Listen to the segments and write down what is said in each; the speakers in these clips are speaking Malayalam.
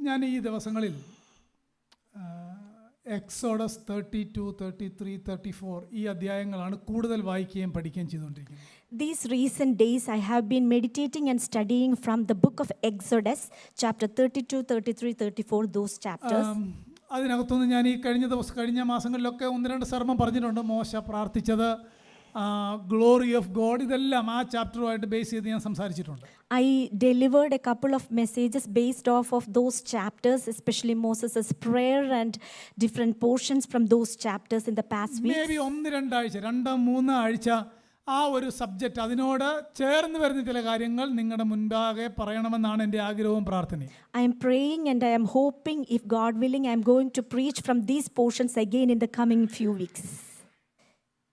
ഞാൻ ഈ ദിവസങ്ങളിൽ എക്സോഡസ് 32, 33, 34 ഈ അധ്യായങ്ങളാണ് കൂടുതൽ വായിക്കുകയും പഠിക്കുകയും ചെയ്തുകൊണ്ടിരിക്കുന്നത്. These recent days I have been meditating and studying from the book of Exodus, chapter 32, 33, 34, those chapters. അതിനകത്തുനിന്ന് ഞാൻ ഈ കഴിഞ്ഞ മാസങ്ങളിലൊക്കെ 1-2 സർമ്മം പറഞ്ഞിട്ടുണ്ട്. മോശ പ്രാർത്ഥിച്ചത്, ഗ്ലോറി ഓഫ് ഗോഡ്, ഇതെല്ലാം ആ ചാപ്റ്ററുമായിട്ട് ബേസ് ചെയ്ത് ഞാൻ സംസാരിച്ചിട്ടുണ്ട്. I delivered a couple of messages based off of those chapters, especially Moses' prayer and different portions from those chapters in the past weeks. Maybe 1-2 ആഴ്ച, 2-3 ആഴ്ച ആ ഒരു സബ്ജക്റ്റ്, അതിനോട് ചേർന്ന് വരുന്ന ചില കാര്യങ്ങൾ നിങ്ങളുടെ മുൻപാകെ പറയണമെന്നാണ് എൻ്റെ ആഗ്രഹവും പ്രാർത്ഥനയും. I am praying and I am hoping, if God willing, I am going to preach from these portions again in the coming few weeks.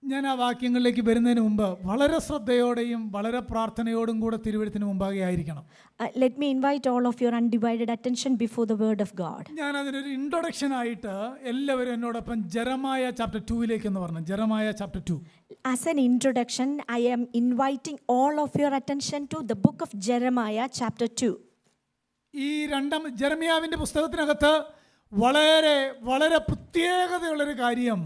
ഞാൻ ആ വാക്യങ്ങളിലേക്ക് വരുന്നതിന് മുമ്പ് വളരെ ശ്രദ്ധയോടെയും വളരെ പ്രാർത്ഥനയോടും കൂടെ തിരുവെഴുത്തിന് മുമ്പാകെ ആയിരിക്കണം. Let me invite all of your undivided attention before the word of God. ഞാൻ അതിനൊരു ഇൻട്രൊഡക്ഷൻ ആയിട്ട് എല്ലാവരും എന്നോടൊപ്പം ജെറമായ ചാപ്റ്റർ 2 എന്ന് പറഞ്ഞു. ജെറമായ chapter 2. As an introduction, I am inviting all of your attention to the book of Jeremiah chapter 2. ഈ ജെറമിയാവിൻ്റെ പുസ്തകത്തിനകത്ത് വളരെ വളരെ പ്രത്യേകതയുള്ളൊരു കാര്യം,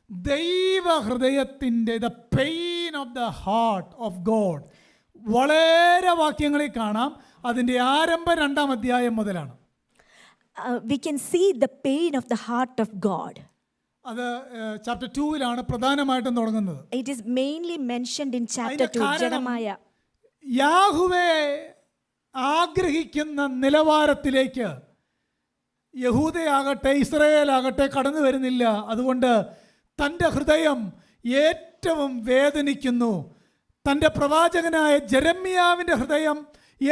ദൈവഹൃദയത്തിൻ്റെ the pain of the heart of God, വളരെ വാക്യങ്ങളിൽ കാണാം. അതിൻ്റെ ആരംഭം 2-ാം അധ്യായം മുതലാണ്. We can see the pain of the heart of God. അത് ചാപ്റ്റർ 2 പ്രധാനമായിട്ടും തുടങ്ങുന്നത്. It is mainly mentioned in chapter 2, Jeremiah. യാഹുവേ ആഗ്രഹിക്കുന്ന നിലവാരത്തിലേക്ക് യഹൂദയാകട്ടെ ഇസ്രായേലാകട്ടെ കടന്നു വരുന്നില്ല. അതുകൊണ്ട് തൻ്റെ ഹൃദയം ഏറ്റവും വേദനിക്കുന്നു. തൻ്റെ പ്രവാചകനായ ജെറമ്യാവിൻ്റെ ഹൃദയം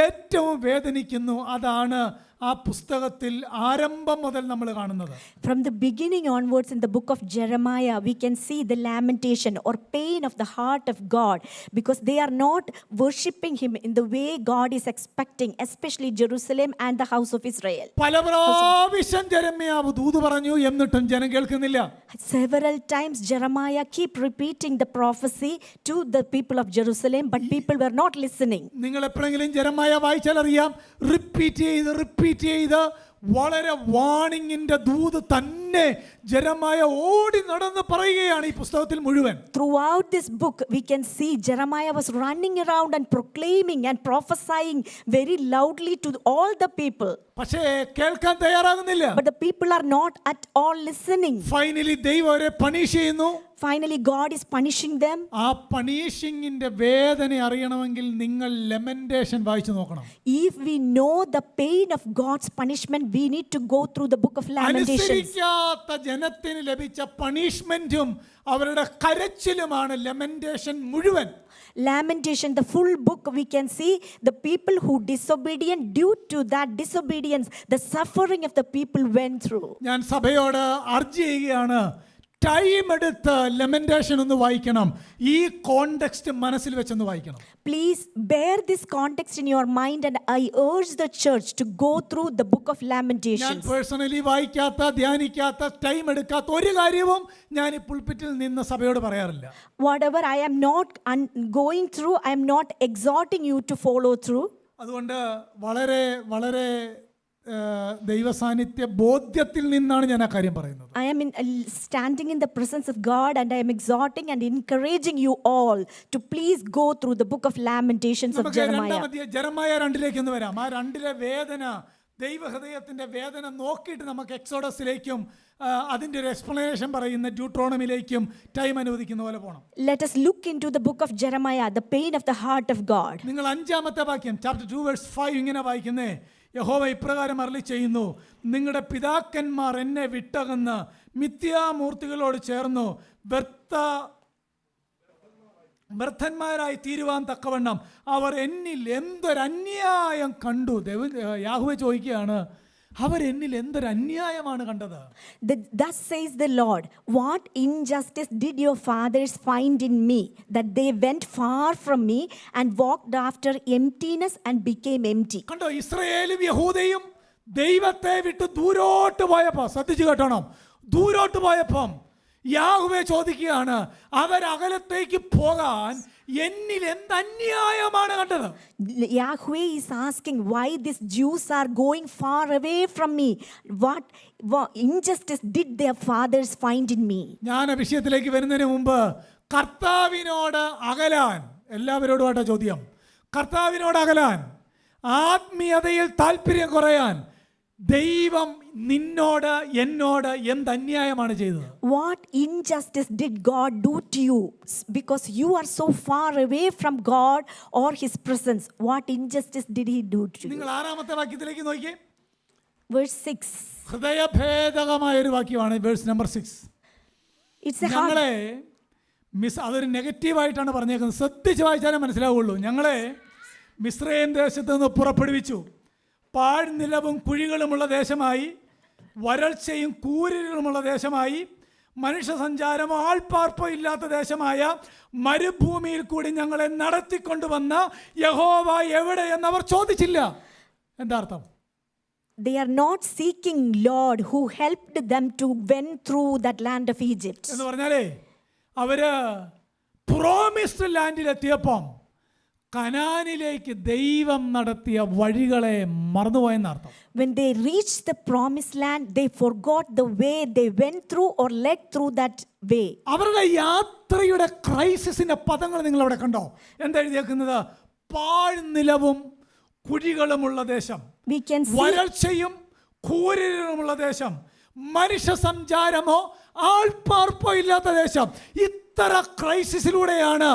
ഏറ്റവും വേദനിക്കുന്നു. അതാണ് ആ പുസ്തകത്തിൽ ആരംഭം മുതൽ നമ്മൾ കാണുന്നത്. From the beginning onwards in the book of Jeremiah, we can see the lamentation or pain of the heart of God, because they are not worshipping him in the way God is expecting, especially Jerusalem and the house of Israel. പല പ്രാവശ്യം ജെറമ്യാവ് ദൂത് പറഞ്ഞു, എന്നിട്ടും ജനം കേൾക്കുന്നില്ല. Several times Jeremiah keep repeating the prophecy to the people of Jerusalem, but people were not listening. നിങ്ങൾ എപ്പോഴെങ്കിലും ജെറമ്യായ വായിച്ചാൽ അറിയാം, റിപ്പീറ്റ് ചെയ്ത് വളരെ വാണിങ്ങിന്റെ ദൂത് തന്നെ ജെറമ്യായ ഓടി നടന്ന് പറയുകയാണ് ഈ പുസ്തകത്തിൽ മുഴുവൻ. Throughout this book we can see Jeremiah was running around and proclaiming and prophesying very loudly to all the people. പക്ഷേ കേൾക്കാൻ തയ്യാറാകുന്നില്ല. But the people are not at all listening. Finally ദൈവം അവരെ പണിഷ് ചെയ്യുന്നു. Finally God is punishing them. ആ പണിഷിങ്ങിന്റെ വേദന അറിയണമെങ്കിൽ നിങ്ങൾ ലെമന്റേഷൻ വായിച്ചു നോക്കണം. If we know the pain of God's punishment, we need to go through the book of Lamentations. അനുസരിക്കാത്ത ജനത്തിന് ലഭിച്ച പണിഷ്മെന്റും അവരുടെ കരച്ചിലുമാണ് ലെമന്റേഷൻ മുഴുവൻ. Lamentation, the full book, we can see the people who disobedient, due to that disobedience, the suffering of the people went through. ഞാൻ സഭയോട് അർജി ചെയ്യുകയാണ്, ടൈം എടുത്ത് ലെമന്റേഷൻ ഒന്ന് വായിക്കണം. ഈ കോണ്ടെക്സ്റ്റ് മനസ്സിൽ വെച്ചൊന്ന് വായിക്കണം. Please bear this context in your mind, and I urge the church to go through the book of Lamentations. ഞാൻ പേഴ്സണലി വായിക്കാത്ത, ധ്യാനിക്കാത്ത, ടൈം എടുക്കാത്ത ഒരു കാര്യവും ഞാൻ ഈ പുൾപിറ്റിൽ നിന്ന് സഭയോട് പറയാറില്ല. Whatever I am not going through, I am not exhorting you to follow through. അതുകൊണ്ട് വളരെ വളരെ ദൈവസാന്നിധ്യ ബോധ്യത്തിൽ നിന്നാണ് ഞാൻ ആ കാര്യം പറയുന്നത്. I am standing in the presence of God, and I am exhorting and encouraging you all to please go through the book of Lamentations of Jeremiah. ജെറമ്യായ 2 ഒന്ന് വരാം. ആ 2 വേദന, ദൈവഹൃദയത്തിന്റെ വേദന നോക്കിയിട്ട് നമുക്ക് എക്സോഡസിലേക്കും അതിന്റെ ഒരു എക്സ്പ്ലനേഷൻ പറയുന്ന ഡ്യൂട്രോണമിലേക്കും ടൈം അനുവദിക്കുന്ന പോലെ പോകണം. Let us look into the book of Jeremiah, the pain of the heart of God. നിങ്ങൾ 5-ാമത്തെ വാക്യം ചാപ്റ്റർ 2:5 ഇങ്ങനെ വായിക്കുന്നേ, യഹോവ ഇപ്രകാരം അരുളി ചെയ്യുന്നു, നിങ്ങളുടെ പിതാക്കന്മാർ എന്നെ വിട്ടകന്ന് മിഥ്യാമൂർത്തികളോട് ചേർന്നു വ്യർത്ഥന്മാരായി തീരുവാൻ തക്കവണ്ണം അവർ എന്നിൽ എന്തൊരന്യായം കണ്ടു. യാഹുവേ ചോദിക്കുകയാണ്, അവർ എന്നിൽ എന്തൊരു അന്യായമാണ് കണ്ടത്. Thus says the Lord, what injustice did your fathers find in me, that they went far from me and walked after emptiness and became empty. കണ്ടോ, ഇസ്രായേലും യഹൂദയും ദൈവത്തെ വിട്ട് ദൂരോട്ട് പോയപ്പോൾ, ശ്രദ്ധിച്ചു കേട്ടോണം, ദൂരോട്ട് പോയപ്പം യാഹുവേ ചോദിക്കുകയാണ്, അവരകലത്തേക്ക് പോകാൻ എന്നിൽ എന്ത് അന്യായമാണ് കണ്ടത്? Yahweh is asking why these Jews are going far away from me. What injustice did their fathers find in me? ഞാൻ ആ വിഷയത്തിലേക്ക് വരുന്നതിന് മുമ്പ് കർത്താവിനോട് അകലാൻ, എല്ലാവരോടുമായിട്ടാ ചോദ്യം, കർത്താവിനോട് അകലാൻ, ആത്മീയതയിൽ താല്പര്യം കുറയാൻ ദൈവം നിന്നോട് എന്നോട് എന്ത് അന്യായമാണ് ചെയ്തത്? What injustice did God do to you? Because you are so far away from God or His presence. What injustice did He do to you? നിങ്ങൾ 6-ാമത്തെ വാക്യത്തിലേക്ക് നോക്കിയേ. Verse 6. ഹൃദയഭേദകമായ ഒരു വാക്യമാണ് verse number 6. It's a hard. ഞങ്ങളെ അതൊരു നെഗറ്റീവായിട്ടാണ് പറഞ്ഞേക്കുന്നത്. ശ്രദ്ധിച്ച് വായിച്ചാലേ മനസ്സിലാവുള്ളൂ. ഞങ്ങളെ മിസ്രയീം ദേശത്ത് നിന്ന് പുറപ്പെടുവിച്ചു, പാഴ്നിലവും കുഴികളുമുള്ള ദേശമായി, വരൾച്ചയും കൂരിരുമുള്ള ദേശമായി, മനുഷ്യ സഞ്ചാരമോ ആൾപ്പാർപ്പോ ഇല്ലാത്ത ദേശമായ മരുഭൂമിയിൽ കൂടി ഞങ്ങളെ നടത്തിക്കൊണ്ടുവന്ന യഹോവ എവിടെ എന്നവർ ചോദിച്ചില്ല. എന്താ അർത്ഥം? They are not seeking Lord who helped them to went through that land of Egypt. എന്ന് പറഞ്ഞാലേ അവര് പ്രോമിസ്ഡ് ലാൻഡിലെത്തിയപ്പം കനാനിലേക്ക് ദൈവം നടത്തിയ വഴികളെ മറന്നുപോയെന്നർത്ഥം. When they reached the promised land, they forgot the way they went through or led through that way. അവരുടെ യാത്രയുടെ ക്രൈസിസിന്റെ പദങ്ങൾ നിങ്ങൾ അവിടെ കണ്ടോ? എന്താ എഴുതിയേക്കുന്നത്? പാഴ്നിലവും കുഴികളുമുള്ള ദേശം, We can see വരൾച്ചയും കൂരിരുമുള്ള ദേശം, മനുഷ്യ സഞ്ചാരമോ ആൾപ്പാർപ്പോ ഇല്ലാത്ത ദേശം. ഇത്ര ക്രൈസിസിലൂടെയാണ്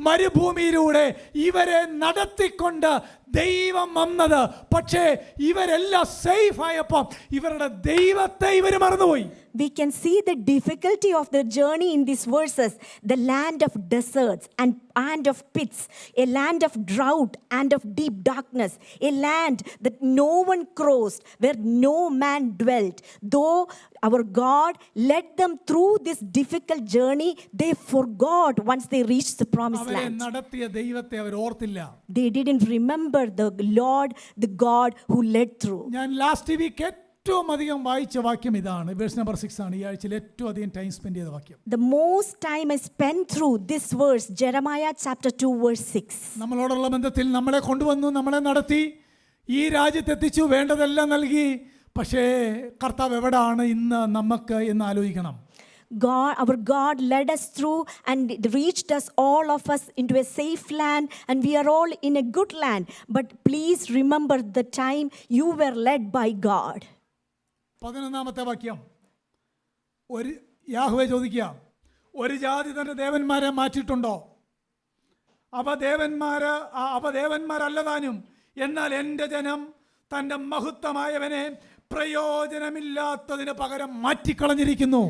മരുഭൂമിയിലൂടെ ഇവരെ നടത്തിക്കൊണ്ട് ദൈവം വന്നത്. പക്ഷേ ഇവരെല്ലാം സേഫ് ആയപ്പം ഇവരുടെ ദൈവത്തെ ഇവർ മറന്നുപോയി. we can see the difficulty of the journey in these verses. The land of deserts and of pits, a land of drought and of deep darkness, a land that no one crossed, where no man dwelt. Though our God led them through this difficult journey, they forgot once they reached the promised അവരെ land. നടത്തിയ ദൈവത്തെ അവർ ഓർത്തില്ല. They didn't remember the Lord, the God who led through. ഞാൻ ലാസ്റ്റ് വീക്ക് ഏറ്റവും അധികം വായിച്ച വാക്യം ഇതാണ്. വേഴ്സ് നമ്പർ 6 ആണ് ഈ ആഴ്ചയിൽ ഏറ്റവും അധികം ടൈം സ്പെൻഡ് ചെയ്ത വാക്യം. The most time I spent through this verse, Jeremiah chapter 2 verse 6. നമ്മളോടുള്ള ബന്ധത്തിൽ നമ്മളെ കൊണ്ടുവന്നു, നമ്മളെ നടത്തി, ഈ രാജ്യത്തെത്തിച്ചു, വേണ്ടതെല്ലാം നൽകി. പക്ഷേ കർത്താവ് എവിടാണ് ഇന്ന് നമുക്ക് എന്ന് ആലോചിക്കണം. God, our God led us through and reached us, all of us, into a safe land, and we are all in a good land. But please remember the time you were led by God. 11-ാമത്തെ വാക്യം. ഒരു യാഹ്വേ ചോദിക്കുക, ഒരു ജാതി തൻ്റെ ദേവന്മാരെ മാറ്റിയിട്ടുണ്ടോ? അവ ദേവന്മാരല്ലതാനും. എന്നാൽ എൻ്റെ ജനം തൻ്റെ മഹത്വമായവനെ പ്രയോജനമില്ലാത്തതിന് പകരം മാറ്റിക്കളഞ്ഞിരിക്കുന്നു.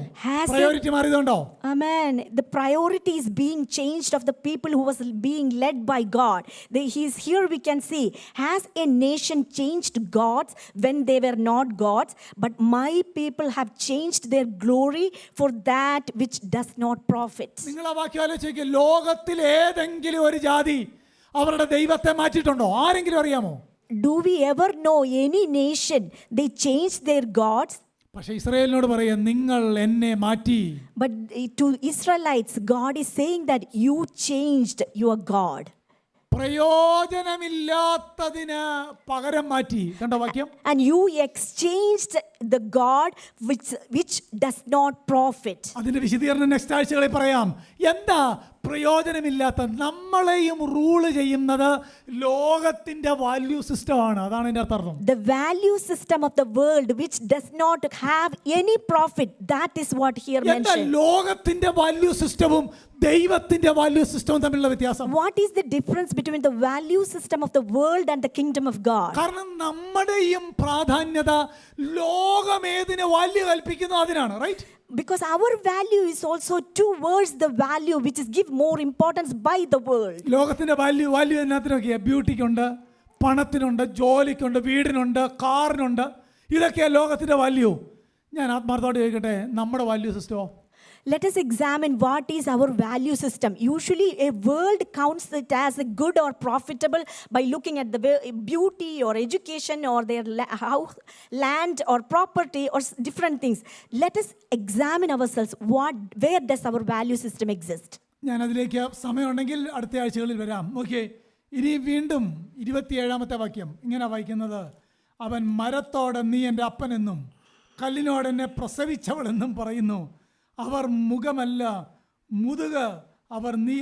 Priority മാറിയതുണ്ടോ? Amen. The priority is being changed of the people who was being led by God. He's here, we can see. Has a nation changed gods when they were not gods? But my people have changed their glory for that which does not profit. നിങ്ങൾ ആ വാക്യം ആലോചിക്കുക. ലോകത്തിൽ ഏതെങ്കിലും ഒരു ജാതി അവരുടെ ദൈവത്തെ മാറ്റിയിട്ടുണ്ടോ? ആരെങ്കിലും അറിയാമോ? Do we ever know any nation they changed their gods? പക്ഷേ ഇസ്രായേലിനോട് പറയാം, നിങ്ങൾ എന്നെ മാറ്റി. But to Israelites, God is saying that you changed your God. പ്രയോജനമില്ലാത്തതിന് പകരം മാറ്റി. കണ്ടോ വാക്യം? And you exchanged the God which does not profit. അതിന്റെ വിശദീകരണം നെക്സ്റ്റ് ആഴ്ചകളിൽ പറയാം. എന്താ പ്രയോജനമില്ലാത്ത? നമ്മളെയും റൂള് ചെയ്യുന്നത് ലോകത്തിന്റെ വാല്യൂ സിസ്റ്റമാണ്. അതാണ് എൻ്റെ അർത്ഥം. The value system of the world which does not have any profit. That is what here mentioned. ലോകത്തിന്റെ വാല്യൂ സിസ്റ്റവും ദൈവത്തിന്റെ വാല്യൂ സിസ്റ്റവും തമ്മിലുള്ള വ്യത്യാസം. What is the difference between the value system of the world and the kingdom of God? കാരണം നമ്മുടെയും പ്രാധാന്യത ലോകം ഏതിന് വാല്യൂ കൽപ്പിക്കുന്നു അതിനാണ്. Right? Because our value is also towards the value which is give more importance by the world. ലോകത്തിന്റെ വാല്യൂ എന്നതിനൊക്കെയാ? ബ്യൂട്ടിക്കുണ്ട്, പണത്തിനുണ്ട്, ജോലിക്കുണ്ട്, വീടിനുണ്ട്, കാറിനുണ്ട്. ഇതൊക്കെയാണ് ലോകത്തിന്റെ വാല്യൂ. ഞാൻ ആത്മാർത്ഥത്തോടെ ചോദിക്കട്ടെ, നമ്മുടെ value സിസ്റ്റമോ? Let us examine what is our value system. Usually a world counts it as a good or profitable by looking at the beauty or education or their house, land or property or different things. Let us examine ourselves. Where does our value system exist? ഞാനതിലേക്ക് സമയമുണ്ടെങ്കിൽ അടുത്ത ആഴ്ചകളിൽ വരാം. നോക്കിയേ, ഇനി വീണ്ടും 27-ാമത്തെ വാക്യം ഇങ്ങനെ വായിക്കുന്നത്: അവൻ മരത്തോടെ നീ എൻ്റെ അപ്പനെന്നും കല്ലിനോട് എന്നെ പ്രസവിച്ചവളെന്നും പറയുന്നു. അവർ മുഖമല്ല മുതുക, അവർ നീ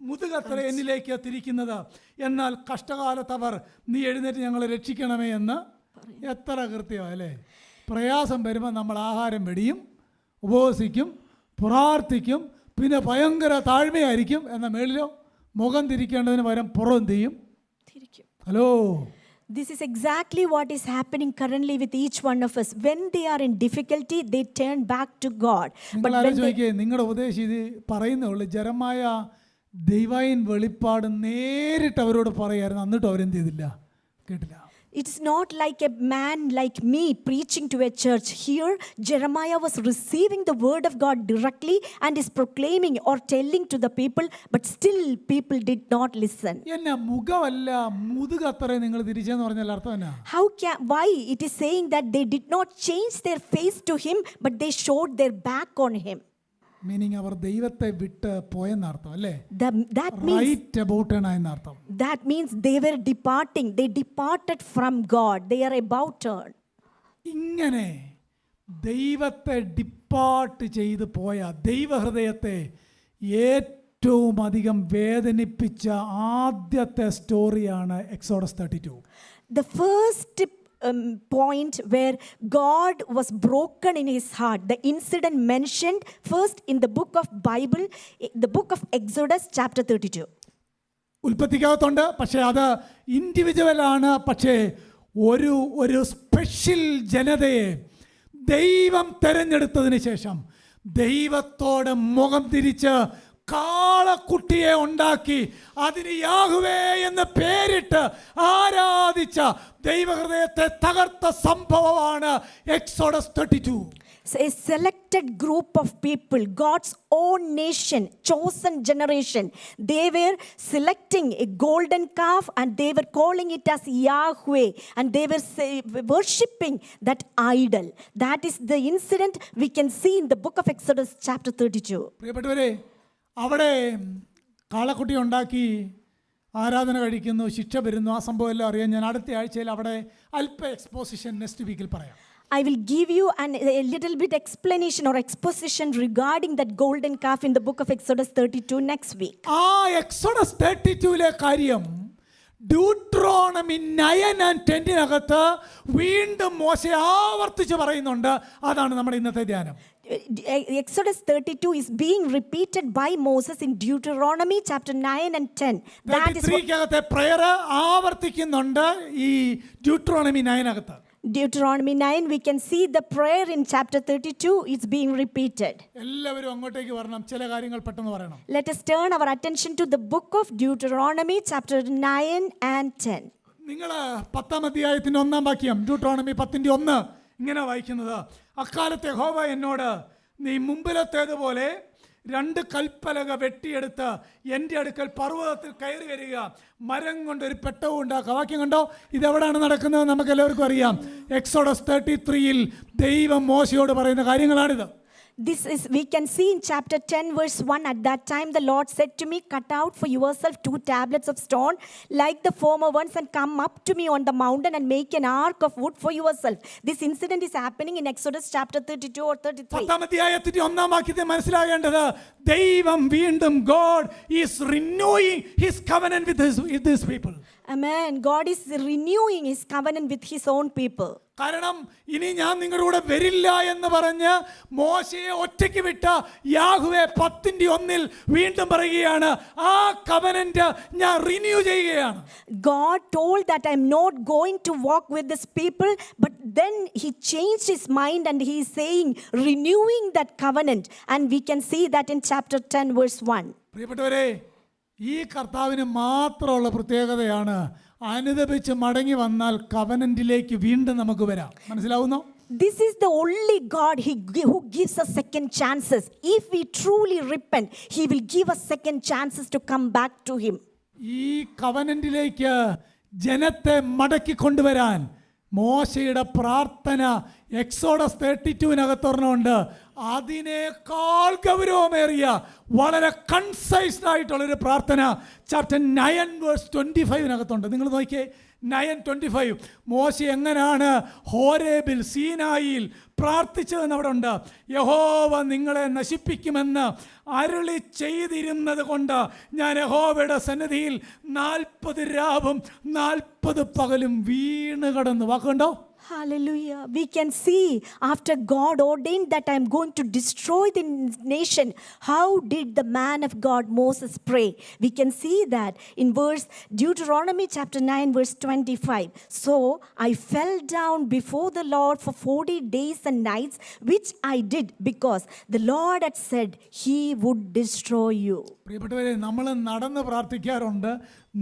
മുതുകത്ര എന്നിലേക്ക് തിരിക്കുന്നത്. എന്നാൽ കഷ്ടകാലത്ത് അവർ നീ എഴുന്നേറ്റ് ഞങ്ങളെ രക്ഷിക്കണമേ എന്ന്. എത്ര കൃത്യമാണ് അല്ലേ? പ്രയാസം വരുമ്പോൾ നമ്മൾ ആഹാരം വെടിയും, ഉപവസിക്കും, പ്രാർത്ഥിക്കും, പിന്നെ ഭയങ്കര താഴ്മയായിരിക്കും. എന്നാൽ മേളിലോ മുഖം തിരിക്കേണ്ടതിന് പകരം പുറം ചെയ്യും. Hello, this is exactly what is happening currently with each one of us. When they are in difficulty, they turn back to God. നിങ്ങൾ ആലോചിക്കേ, നിങ്ങളുടെ ഉപദേശം ഇത് പറയുന്നുള്ളൂ. ജെറമായ ദൈവൈൻ വെളിപ്പാട് നേരിട്ട് അവരോട് പറയായിരുന്നു, എന്നിട്ട് അവരെന്ത് ചെയ്തില്ല, കേട്ടില്ല. It's not like a man like me preaching to a church. Here, Jeremiah was receiving the word of God directly and is proclaiming or telling to the people, but still people did not listen. എന്നാ മുഖമല്ല മുതുകത്ര നിങ്ങൾ തിരിച്ചെന്ന് പറഞ്ഞാൽ അർത്ഥം എന്നാ? Why it is saying that they did not change their face to him, but they showed their back on him. Meaning അവർ ദൈവത്തെ വിട്ട് പോയെന്നർത്ഥം അല്ലേ? That means they were departing. They departed from God. They are about turn. ഇങ്ങനെ ദൈവത്തെ ഡിപ്പാർട്ട് ചെയ്ത് പോയ ദൈവഹൃദയത്തെ ഏറ്റവും അധികം വേദനിപ്പിച്ച ആദ്യത്തെ സ്റ്റോറിയാണ് exodus 32. The first point where God was broken in his heart, the incident mentioned first in the book of Bible, the book of Exodus chapter 32. ഉൽപ്പത്തിക്കകത്തുണ്ട്, പക്ഷേ അത് ഇൻഡിവിജ്വലാണ്. പക്ഷേ ഒരു സ്പെഷ്യൽ ജനതയെ ദൈവം തെരഞ്ഞെടുത്തതിന് ശേഷം ദൈവത്തോട് മുഖം തിരിച്ച് കാളക്കുട്ടിയെ ഉണ്ടാക്കി അതിന് യാഹ്വേ എന്ന് പേരിട്ട് ആരാധിച്ച ദൈവഹൃദയത്തെ തകർത്ത സംഭവമാണ് exodus 32. So a selected group of people, God's own nation, chosen generation, they were selecting a golden calf and they were calling it as Yahweh, and they were worshipping that idol. That is the incident we can see in the book of Exodus chapter 32. പ്രിയപ്പെട്ടവരെ, അവിടെ കാളക്കുട്ടി ഉണ്ടാക്കി ആരാധന കഴിക്കുന്നു, ശിക്ഷ വരുന്നു, ആ സംഭവം എല്ലാം അറിയാം. ഞാൻ അടുത്ത ആഴ്ചയിൽ അവിടെ അല്പ എക്സ്പോസിഷൻ നെക്സ്റ്റ് വീക്കിൽ പറയാം. I will give you a little bit explanation or exposition regarding that golden calf in the book of Exodus 32 next week. ആ എക്സോഡസ് 32 കാര്യം ഡ്യൂട്രോണമി 9 and 10 വീണ്ടും മോശെ ആവർത്തിച്ച് പറയുന്നുണ്ട്. അതാണ് നമ്മുടെ ഇന്നത്തെ ധ്യാനം. Exodus 32 is being repeated by Moses in Deuteronomy chapter 9 and 10. That is what prayer ആവർത്തിക്കുന്നുണ്ട് ഈ Deuteronomy 9. Deuteronomy 9, we can see the prayer in chapter 32 is being repeated. എല്ലാവരും അങ്ങോട്ടേക്ക് വരണം, ചില കാര്യങ്ങൾ പെട്ടെന്ന് പറയണം. Let us turn our attention to the book of Deuteronomy chapter 9 and 10. നിങ്ങൾ 10-ാം അധ്യായത്തിന്റെ 1-ാം വാക്യം ഡ്യൂട്രോണമി 10:1 ഇങ്ങനെ വായിക്കുന്നത്: അക്കാലത്തെ യഹോവ എന്നോട്, നീ മുമ്പിലത്തേതുപോലെ 2 കൽപ്പലക വെട്ടിയെടുത്ത് എൻ്റെ അടുക്കൽ പർവ്വതത്തിൽ കയറി വരിക, മരം കൊണ്ട് ഒരു പെട്ടവും ഉണ്ടാക്കുക. വാക്യം കണ്ടോ? ഇതെവിടാണ് നടക്കുന്നത്? നമുക്ക് എല്ലാവർക്കും അറിയാം. എക്സോഡസ് 33 ദൈവം മോശയോട് പറയുന്ന കാര്യങ്ങളാണിത്. This is, we can see in chapter 10 verse 1, at that time the Lord said to me, cut out for yourself 2 tablets of stone like the former ones and come up to me on the mountain and make an ark of wood for yourself. This incident is happening in Exodus chapter 32 or 33. 10-ാം അധ്യായത്തിന്റെ 1-ാം വാക്യത്തെ മനസ്സിലാകേണ്ടത് ദൈവം വീണ്ടും God is renewing his covenant with his people. Amen. God is renewing his covenant with his own people. കാരണം ഇനി ഞാൻ നിങ്ങളുടെ കൂടെ വരില്ല എന്ന് പറഞ്ഞ് മോശയെ ഒറ്റയ്ക്ക് വിട്ട യാഹ്വേ 10:1 വീണ്ടും പറയുകയാണ്, ആ കവനന്റ് ഞാൻ റിന്യൂ ചെയ്യുകയാണ്. God told that I'm not going to walk with this people, but then he changed his mind and he is saying renewing that covenant, and we can see that in chapter 10 verse 1. പ്രിയപ്പെട്ടവരെ, ഈ കർത്താവിന് മാത്രമുള്ള പ്രത്യേകതയാണ് അനുദപിച്ച് മടങ്ങി വന്നാൽ കവനന്റിലേക്ക് വീണ്ടും നമുക്ക് വരാം. മനസ്സിലാവുന്നോ? This is the only God who gives us second chances. If we truly repent, he will give us second chances to come back to him. ഈ കവനന്റിലേക്ക് ജനത്തെ മടക്കി കൊണ്ടുവരാൻ മോശയുടെ പ്രാർത്ഥന എക്സോഡസ് 32-നകത്തൊരെണ്ണമുണ്ട്. അതിനേക്കാൾ ഗൗരവമേറിയ വളരെ കൺസൈസ്ഡ് ആയിട്ടുള്ളൊരു പ്രാർത്ഥന ചാപ്റ്റർ 9:25 നിങ്ങൾ നോക്കിയേ. 9:25 മോശ എങ്ങനെയാണ് ഹോരേബിൽ സീനായിൽ പ്രാർത്ഥിച്ചതെന്ന് അവിടെ ഉണ്ട്. യഹോവ നിങ്ങളെ നശിപ്പിക്കുമെന്ന് അരുളി ചെയ്തിരുന്നത് കൊണ്ട് ഞാൻ യഹോവയുടെ സന്നിധിയിൽ 40 രാവും 40 പകലും വീണ് കിടന്നു. വാക്കുണ്ടോ? Hallelujah. We can see after God ordained that I am going to destroy the nation, how did the man of God Moses pray? We can see that in verse Deuteronomy chapter 9 verse 25. So I fell down before the Lord for 40 days and nights, which I did because the Lord had said he would destroy you. പ്രിയപ്പെട്ടവരെ, നമ്മൾ നടന്ന് പ്രാർത്ഥിക്കാറുണ്ട്,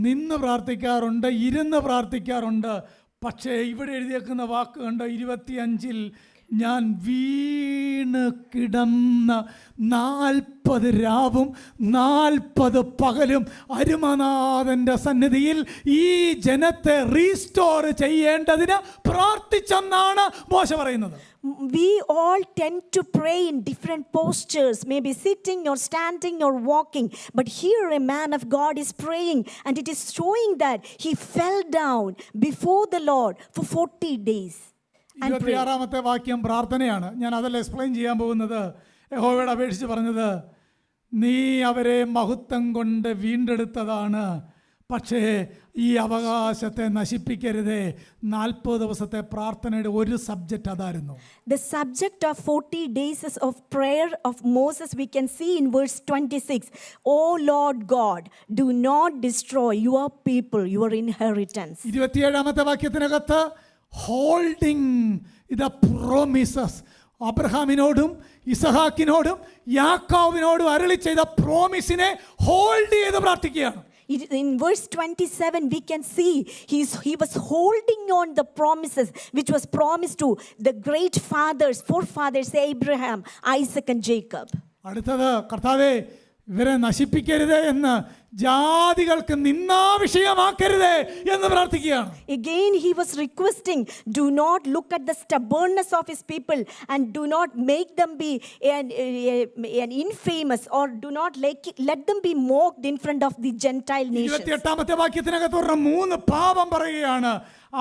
നിന്ന് പ്രാർത്ഥിക്കാറുണ്ട്, ഇരുന്ന് പ്രാർത്ഥിക്കാറുണ്ട്. പക്ഷേ ഇവിടെ എഴുതിയേക്കുന്ന വാക്ക് കണ്ടോ, 25 ഞാൻ വീണ് കിടന്ന് 40 രാവും 40 പകലും അരുമനാഥൻ്റെ സന്നിധിയിൽ ഈ ജനത്തെ റീസ്റ്റോർ ചെയ്യേണ്ടതിന് പ്രാർത്ഥിച്ചെന്നാണ് മോശ പറയുന്നത്. We all tend to pray in different postures, maybe sitting or standing or walking. But here a man of God is praying, and it is showing that he fell down before the Lord for 40 days. 26-ാമത്തെ വാക്യം പ്രാർത്ഥനയാണ്. ഞാൻ അതല്ല എക്സ്പ്ലെയിൻ ചെയ്യാൻ പോകുന്നത്. യഹോവയോട് അപേക്ഷിച്ച് പറഞ്ഞത്, നീ അവരെ മഹത്വം കൊണ്ട് വീണ്ടെടുത്തതാണ്, പക്ഷേ ഈ അവകാശത്തെ നശിപ്പിക്കരുതേ. 40 ദിവസത്തെ പ്രാർത്ഥനയുടെ ഒരു സബ്ജക്റ്റ് അതായിരുന്നു. The subject of 40 days of prayer of Moses we can see in verse 26. O Lord God, do not destroy your people, your inheritance. 27-ാമത്തെ വാക്യത്തിനകത്ത് ഹോൾഡിങ് ദ പ്രോമിസസ്, അബ്രഹാമിനോടും ഇസഹാക്കിനോടും യാക്കോബിനോടും അരുളി ചെയ്ത പ്രോമിസിനെ ഹോൾഡ് ചെയ്ത് പ്രാർത്ഥിക്കുകയാണ്. In verse 27 we can see he was holding on the promises which was promised to the great fathers, forefathers Abraham, Isaac and Jacob. അടുത്തത്, കർത്താവേ ഇവരെ നശിപ്പിക്കരുതേ എന്ന്, ജാതികൾക്ക് നിന്ദാവിഷയമാക്കരുതേ എന്ന് പ്രാർത്ഥിക്കുകയാണ്. Again he was requesting, do not look at the stubbornness of his people and do not make them be an infamous, or do not let them be mocked in front of the Gentile nations. 28-ാമത്തെ വാക്യത്തിനകത്ത് 3 പാപം പറയുകയാണ്.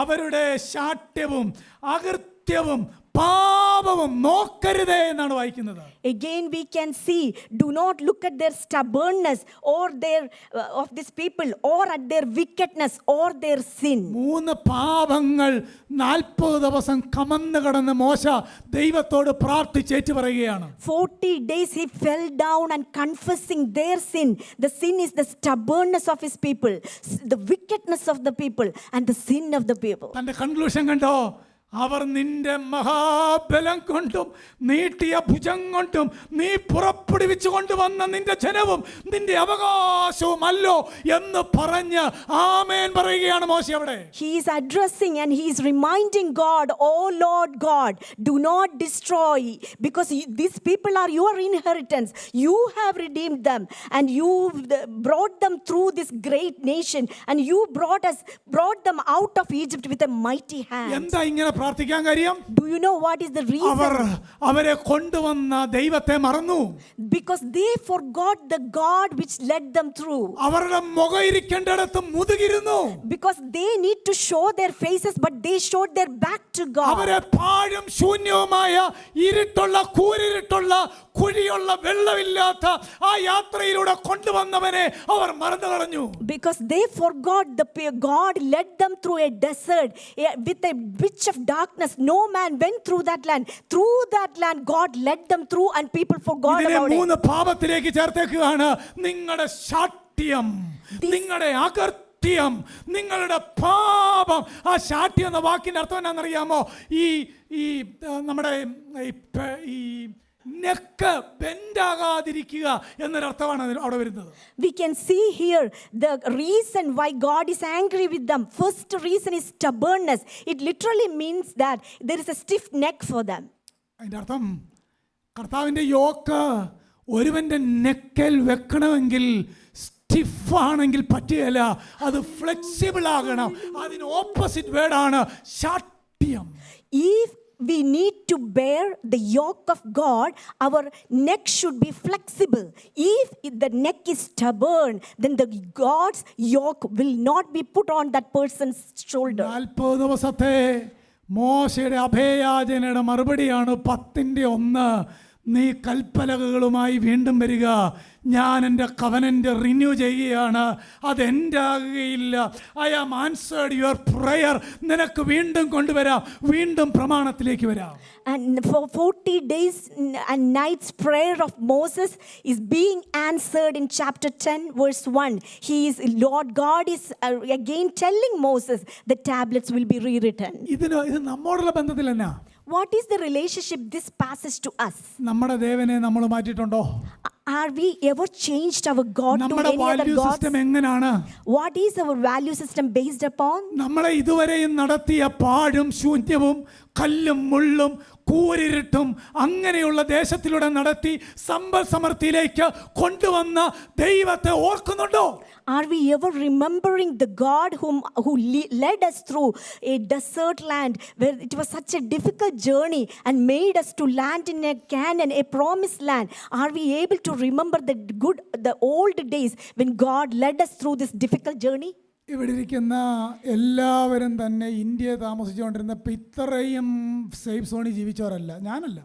അവരുടെ ശാഠ്യവും അകൃത്യവും പാപവും നോക്കരുതേ എന്നാണ് വായിക്കുന്നത്. Again we can see, do not look at their stubbornness or their of these people, or at their wickedness or their sin. 3 പാപങ്ങൾ 40 ദിവസം കമന്ന് കടന്ന് മോശ ദൈവത്തോട് പ്രാർത്ഥിച്ചേറ്റ് പറയുകയാണ്. 40 days he fell down and confessing their sin. The sin is the stubbornness of his people, the wickedness of the people and the sin of the people. തന്റെ കൺക്ലൂഷൻ കണ്ടോ, അവർ നിന്റെ മഹാബലം കൊണ്ടും നീട്ടിയ ഭുജം കൊണ്ടും നീ പുറപ്പെടുവിച്ചു കൊണ്ടുവന്ന നിന്റെ ജനവും നിന്റെ അവകാശവും അല്ലോ എന്ന് പറഞ്ഞ് ആമേൻ പറയുകയാണ് മോശ അവിടെ. He is addressing and he is reminding God, oh Lord God, do not destroy, because these people are your inheritance. You have redeemed them and you brought them through this great nation, and you brought them out of Egypt with a mighty hand. എന്താ ഇങ്ങനെ പ്രാർത്ഥിക്കാൻ കാര്യം? Do you know what is the reason? അവരെ കൊണ്ടുവന്ന ദൈവത്തെ മറന്നു. Because they forgot the God which led them through. അവരുടെ മുഖം ഇരിക്കേണ്ടിടത്ത് മുതുകിരുന്നു. Because they need to show their faces, but they showed their back to God. അവരെ പാഴും ശൂന്യവുമായ ഇരുട്ടുള്ള കൂരിരുട്ടുള്ള കുഴിയുള്ള വെള്ളമില്ലാത്ത ആ യാത്രയിലൂടെ കൊണ്ടുവന്നവനെ അവർ മറന്നു കളഞ്ഞു. Because they forgot God led them through a desert with a pitch of darkness. No man went through that land. Through that land God led them through, and people forgot about it. 3 പാപത്തിലേക്ക് ചേർത്തേക്കുകയാണ്. നിങ്ങളുടെ ശാഠ്യം, നിങ്ങളുടെ അകൃത്യം, നിങ്ങളുടെ പാപം. ആ ശാഠ്യം എന്ന വാക്കിന്റെ അർത്ഥം എന്നാണെന്നറിയാമോ? ഈ നമ്മുടെ ഈ നെക്ക് ബെൻഡാകാതിരിക്കുക എന്നൊരർത്ഥമാണ് അവിടെ വരുന്നത്. We can see here the reason why God is angry with them. First reason is stubbornness. It literally means that there is a stiff neck for them. അതിൻ്റെ അർത്ഥം, കർത്താവിൻ്റെ യോക്ക് ഒരുവൻ്റെ നെക്കൽ വെക്കണമെങ്കിൽ സ്റ്റിഫാണെങ്കിൽ പറ്റുകയില്ല, അത് ഫ്ലെക്സിബിൾ ആകണം. അതിന് ഓപ്പോസിറ്റ് വേർഡാണ് ശാഠ്യം. ശാഠ്യം. If we need to bear the yoke of God, our neck should be flexible. If the neck is stubborn, then the God's yoke will not be put on that person's shoulder. 40 ദിവസത്തെ മോശയുടെ അഭയയാചനയുടെ മറുപടിയാണ് 10:1. നീ കൽപ്പലകകളുമായി വീണ്ടും വരിക, ഞാൻ എൻ്റെ കവനൻ്റ് റിന്യൂ ചെയ്യുകയാണ്, അതെൻ്റെ ആകുകയില്ല. I am answered your prayer. നിനക്ക് വീണ്ടും കൊണ്ടുവരാം, വീണ്ടും പ്രമാണത്തിലേക്ക് വരാം. And for 40 days and nights prayer of Moses is being answered in chapter 10 verse 1. Lord God is again telling Moses the tablets will be rewritten. ഇത് നമ്മോടുള്ള ബന്ധത്തിൽ എന്നാ? What is the relationship this passage to us? നമ്മുടെ ദേവനെ നമ്മൾ മാറ്റിയിട്ടുണ്ടോ? Are we ever changed our God to നമ്മുടെ any other value gods? System എങ്ങനെയാണ്? What is our value system based upon? നമ്മളെ ഇതുവരെയും നടത്തിയ പാഴും ശൂന്യവും കല്ലും മുള്ളും കൂരിരുട്ടും അങ്ങനെയുള്ള ദേശത്തിലൂടെ നടത്തി സമ്പൽ സമൃദ്ധിയിലേക്ക് കൊണ്ടുവന്ന ദൈവത്തെ ഓർക്കുന്നുണ്ടോ? Are we ever remembering the God who led us through a desert land where it was such a difficult journey and made us to land in a Canaan, a promised land? Are we able to remember the old days when God led us through this difficult journey? ഇവിടെ ഇരിക്കുന്ന എല്ലാവരും തന്നെ ഇന്ത്യയെ താമസിച്ചുകൊണ്ടിരുന്നപ്പോൾ ഇത്രയും സേഫ് സോണിൽ ജീവിച്ചവരല്ല, ഞാനല്ല.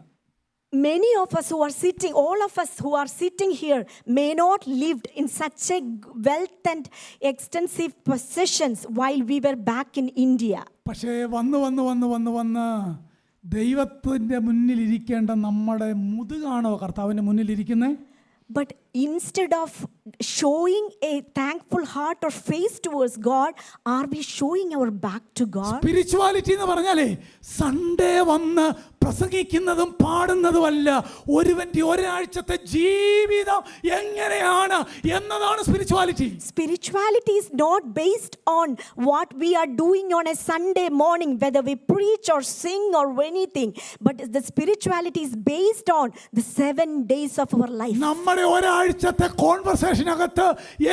Many of us who are sitting, all of us who are sitting here may not lived in such a wealth and extensive possessions while we were back in India. പക്ഷേ വന്ന് ദൈവത്തിൻ്റെ മുന്നിലിരിക്കേണ്ട നമ്മുടെ മുതുകാണോ കർത്താവിൻ്റെ മുന്നിലിരിക്കുന്നത്? But instead of showing a thankful heart or face towards God, are we showing our back to God? Spirituality എന്ന് പറഞ്ഞാലേ സൺഡേ വന്ന് പ്രസംഗിക്കുന്നതും പാടുന്നതുമല്ല, ഒരുവന്റെ ഒരാഴ്ചത്തെ ജീവിതം എങ്ങനെയാണ് എന്നതാണ് spirituality. Spirituality is not based on what we are doing on a Sunday morning, whether we preach or sing or anything, but the spirituality is based on the 7 days of our life. നമ്മുടെ ഒരാഴ്ചത്തെ കോൺവെർസേഷനകത്ത്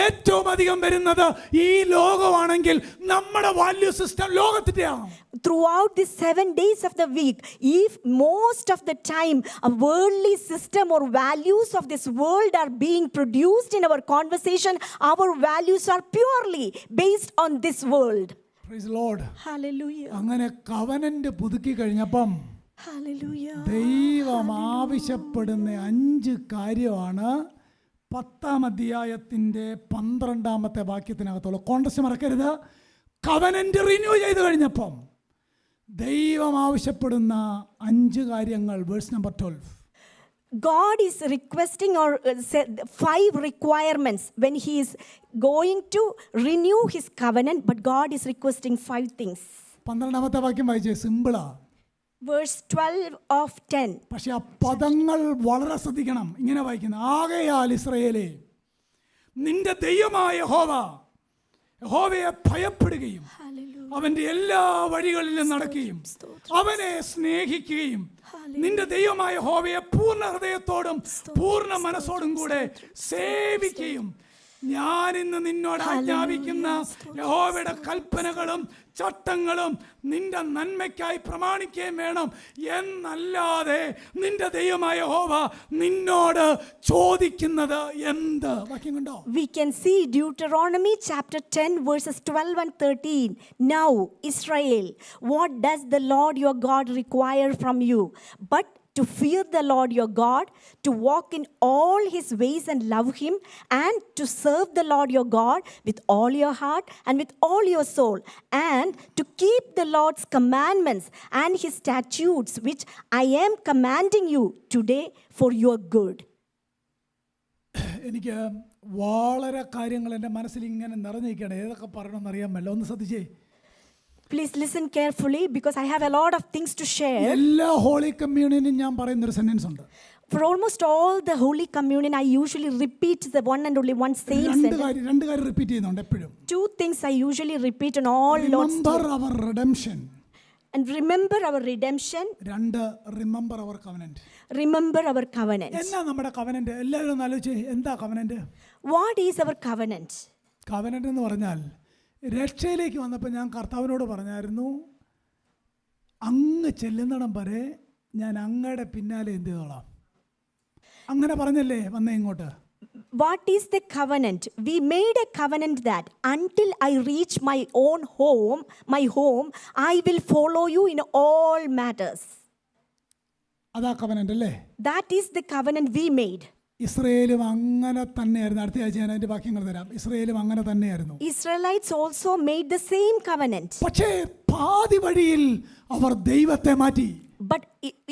ഏറ്റവും അധികം വരുന്നത് ഈ ലോകമാണെങ്കിൽ നമ്മുടെ value system ലോകത്തിന്റെയാണ്. Throughout these 7 days of the week, if most of the time a worldly system or values of this world are being produced in our conversation, our values are purely based on this world. Praise the Lord. Hallelujah. അങ്ങനെ കവനന്റ് പുതുക്കി കഴിഞ്ഞപ്പം Hallelujah. ദൈവം ആവശ്യപ്പെടുന്ന 5 കാര്യമാണ് 10-ാം അധ്യായത്തിൻ്റെ 12-ാമത്തെ വാക്യത്തിനകത്തുള്ള കോൺടെക്സ്റ്റ് മറക്കരുത്. കവനന്റ് റിന്യൂ ചെയ്ത് കഴിഞ്ഞപ്പം ദൈവം ആവശ്യപ്പെടുന്ന 5 കാര്യങ്ങൾ, verse number 12. God is requesting or 5 requirements when he is going to renew his covenant, but God is requesting 5 things. 12-ാമത്തെ വാക്യം വായിച്ചേ, സിമ്പിളാ. Verse 12 of 10. പക്ഷെ ആ പദങ്ങൾ വളരെ ശ്രദ്ധിക്കണം. ഇങ്ങനെ വായിക്കുന്നത്, ആകയാൽ ഇസ്രായേലേ നിന്റെ ദൈവമായ യഹോവയെ ഭയപ്പെടുകയും അവന്റെ എല്ലാ വഴികളിലും നടക്കുകയും അവനെ സ്നേഹിക്കുകയും നിന്റെ ദൈവമായ യഹോവയെ പൂർണ്ണ ഹൃദയത്തോടും പൂർണ്ണ മനസ്സോടും കൂടെ സേവിക്കുകയും ഞാൻ ഇന്ന് നിന്നോട് ആജ്ഞാപിക്കുന്ന യഹോവയുടെ കൽപ്പനകളും ചട്ടങ്ങളും നിന്റെ നന്മയ്ക്കായി പ്രമാണിക്കുകയും വേണം എന്നല്ലാതെ നിന്റെ ദൈവമായ യഹോവ നിന്നോട് ചോദിക്കുന്നത് എന്ത്? വാക്യം കണ്ടോ? We can see Deuteronomy chapter 10 verses 12 and 13. Now Israel, what does the Lord your God require from you but to fear the Lord your God, to walk in all his ways and love him, and to serve the Lord your God with all your heart and with all your soul, and to keep the Lord's commandments and his statutes which I am commanding you today for your good. എനിക്ക് വളരെ കാര്യങ്ങൾ എൻ്റെ മനസ്സിൽ ഇങ്ങനെ നിറഞ്ഞിരിക്കുകയാണ്. ഏതൊക്കെ പറയണമെന്ന് അറിയാമല്ലോ, ഒന്ന് ശ്രദ്ധിച്ചേ. Please listen carefully because I have a lot of things to share. എല്ലാ ഹോളി കമ്മ്യൂണിയനും ഞാൻ പറയുന്ന ഒരു സെന്റൻസ് ഉണ്ട്. For almost all the Holy Communion, I usually repeat the one and only one same sentence. രണ്ട് കാര്യം റിപ്പീറ്റ് ചെയ്യുന്നുണ്ട് എപ്പോഴും. 2 things I usually repeat on all Lord's Day. Remember our redemption. And remember our redemption. 2, remember our covenant. Remember our covenant. എന്നാ നമ്മുടെ കവനന്റ്? എല്ലാവരും ഒന്ന് ആലോചിച്ചേ, എന്താ covenant? What is our covenant? Covenant എന്ന് പറഞ്ഞാൽ രക്ഷയിലേക്ക് വന്നപ്പോൾ ഞാൻ കർത്താവിനോട് പറഞ്ഞായിരുന്നു, അങ്ങ് ചെല്ലുന്നിടം വരെ ഞാൻ അങ്ങയുടെ പിന്നാലെ എന്ത് ചെയ്തോളാം. അങ്ങനെ പറഞ്ഞല്ലേ വന്നേ ഇങ്ങോട്ട്. What is the covenant? We made a covenant that until I reach my own home, I will follow you in all matters. അതാ കവനന്റ് അല്ലേ? That is the covenant we made. ഇസ്രയേലും അങ്ങനെ തന്നെയായിരുന്നു. അടുത്ത ആഴ്ച ഞാൻ അതിന്റെ വാക്യങ്ങൾ തരാം. ഇസ്രയേലും അങ്ങനെ തന്നെയായിരുന്നു. Israelites also made the same covenant. പക്ഷേ പാതി വഴിയിൽ അവർ ദൈവത്തെ മാറ്റി. But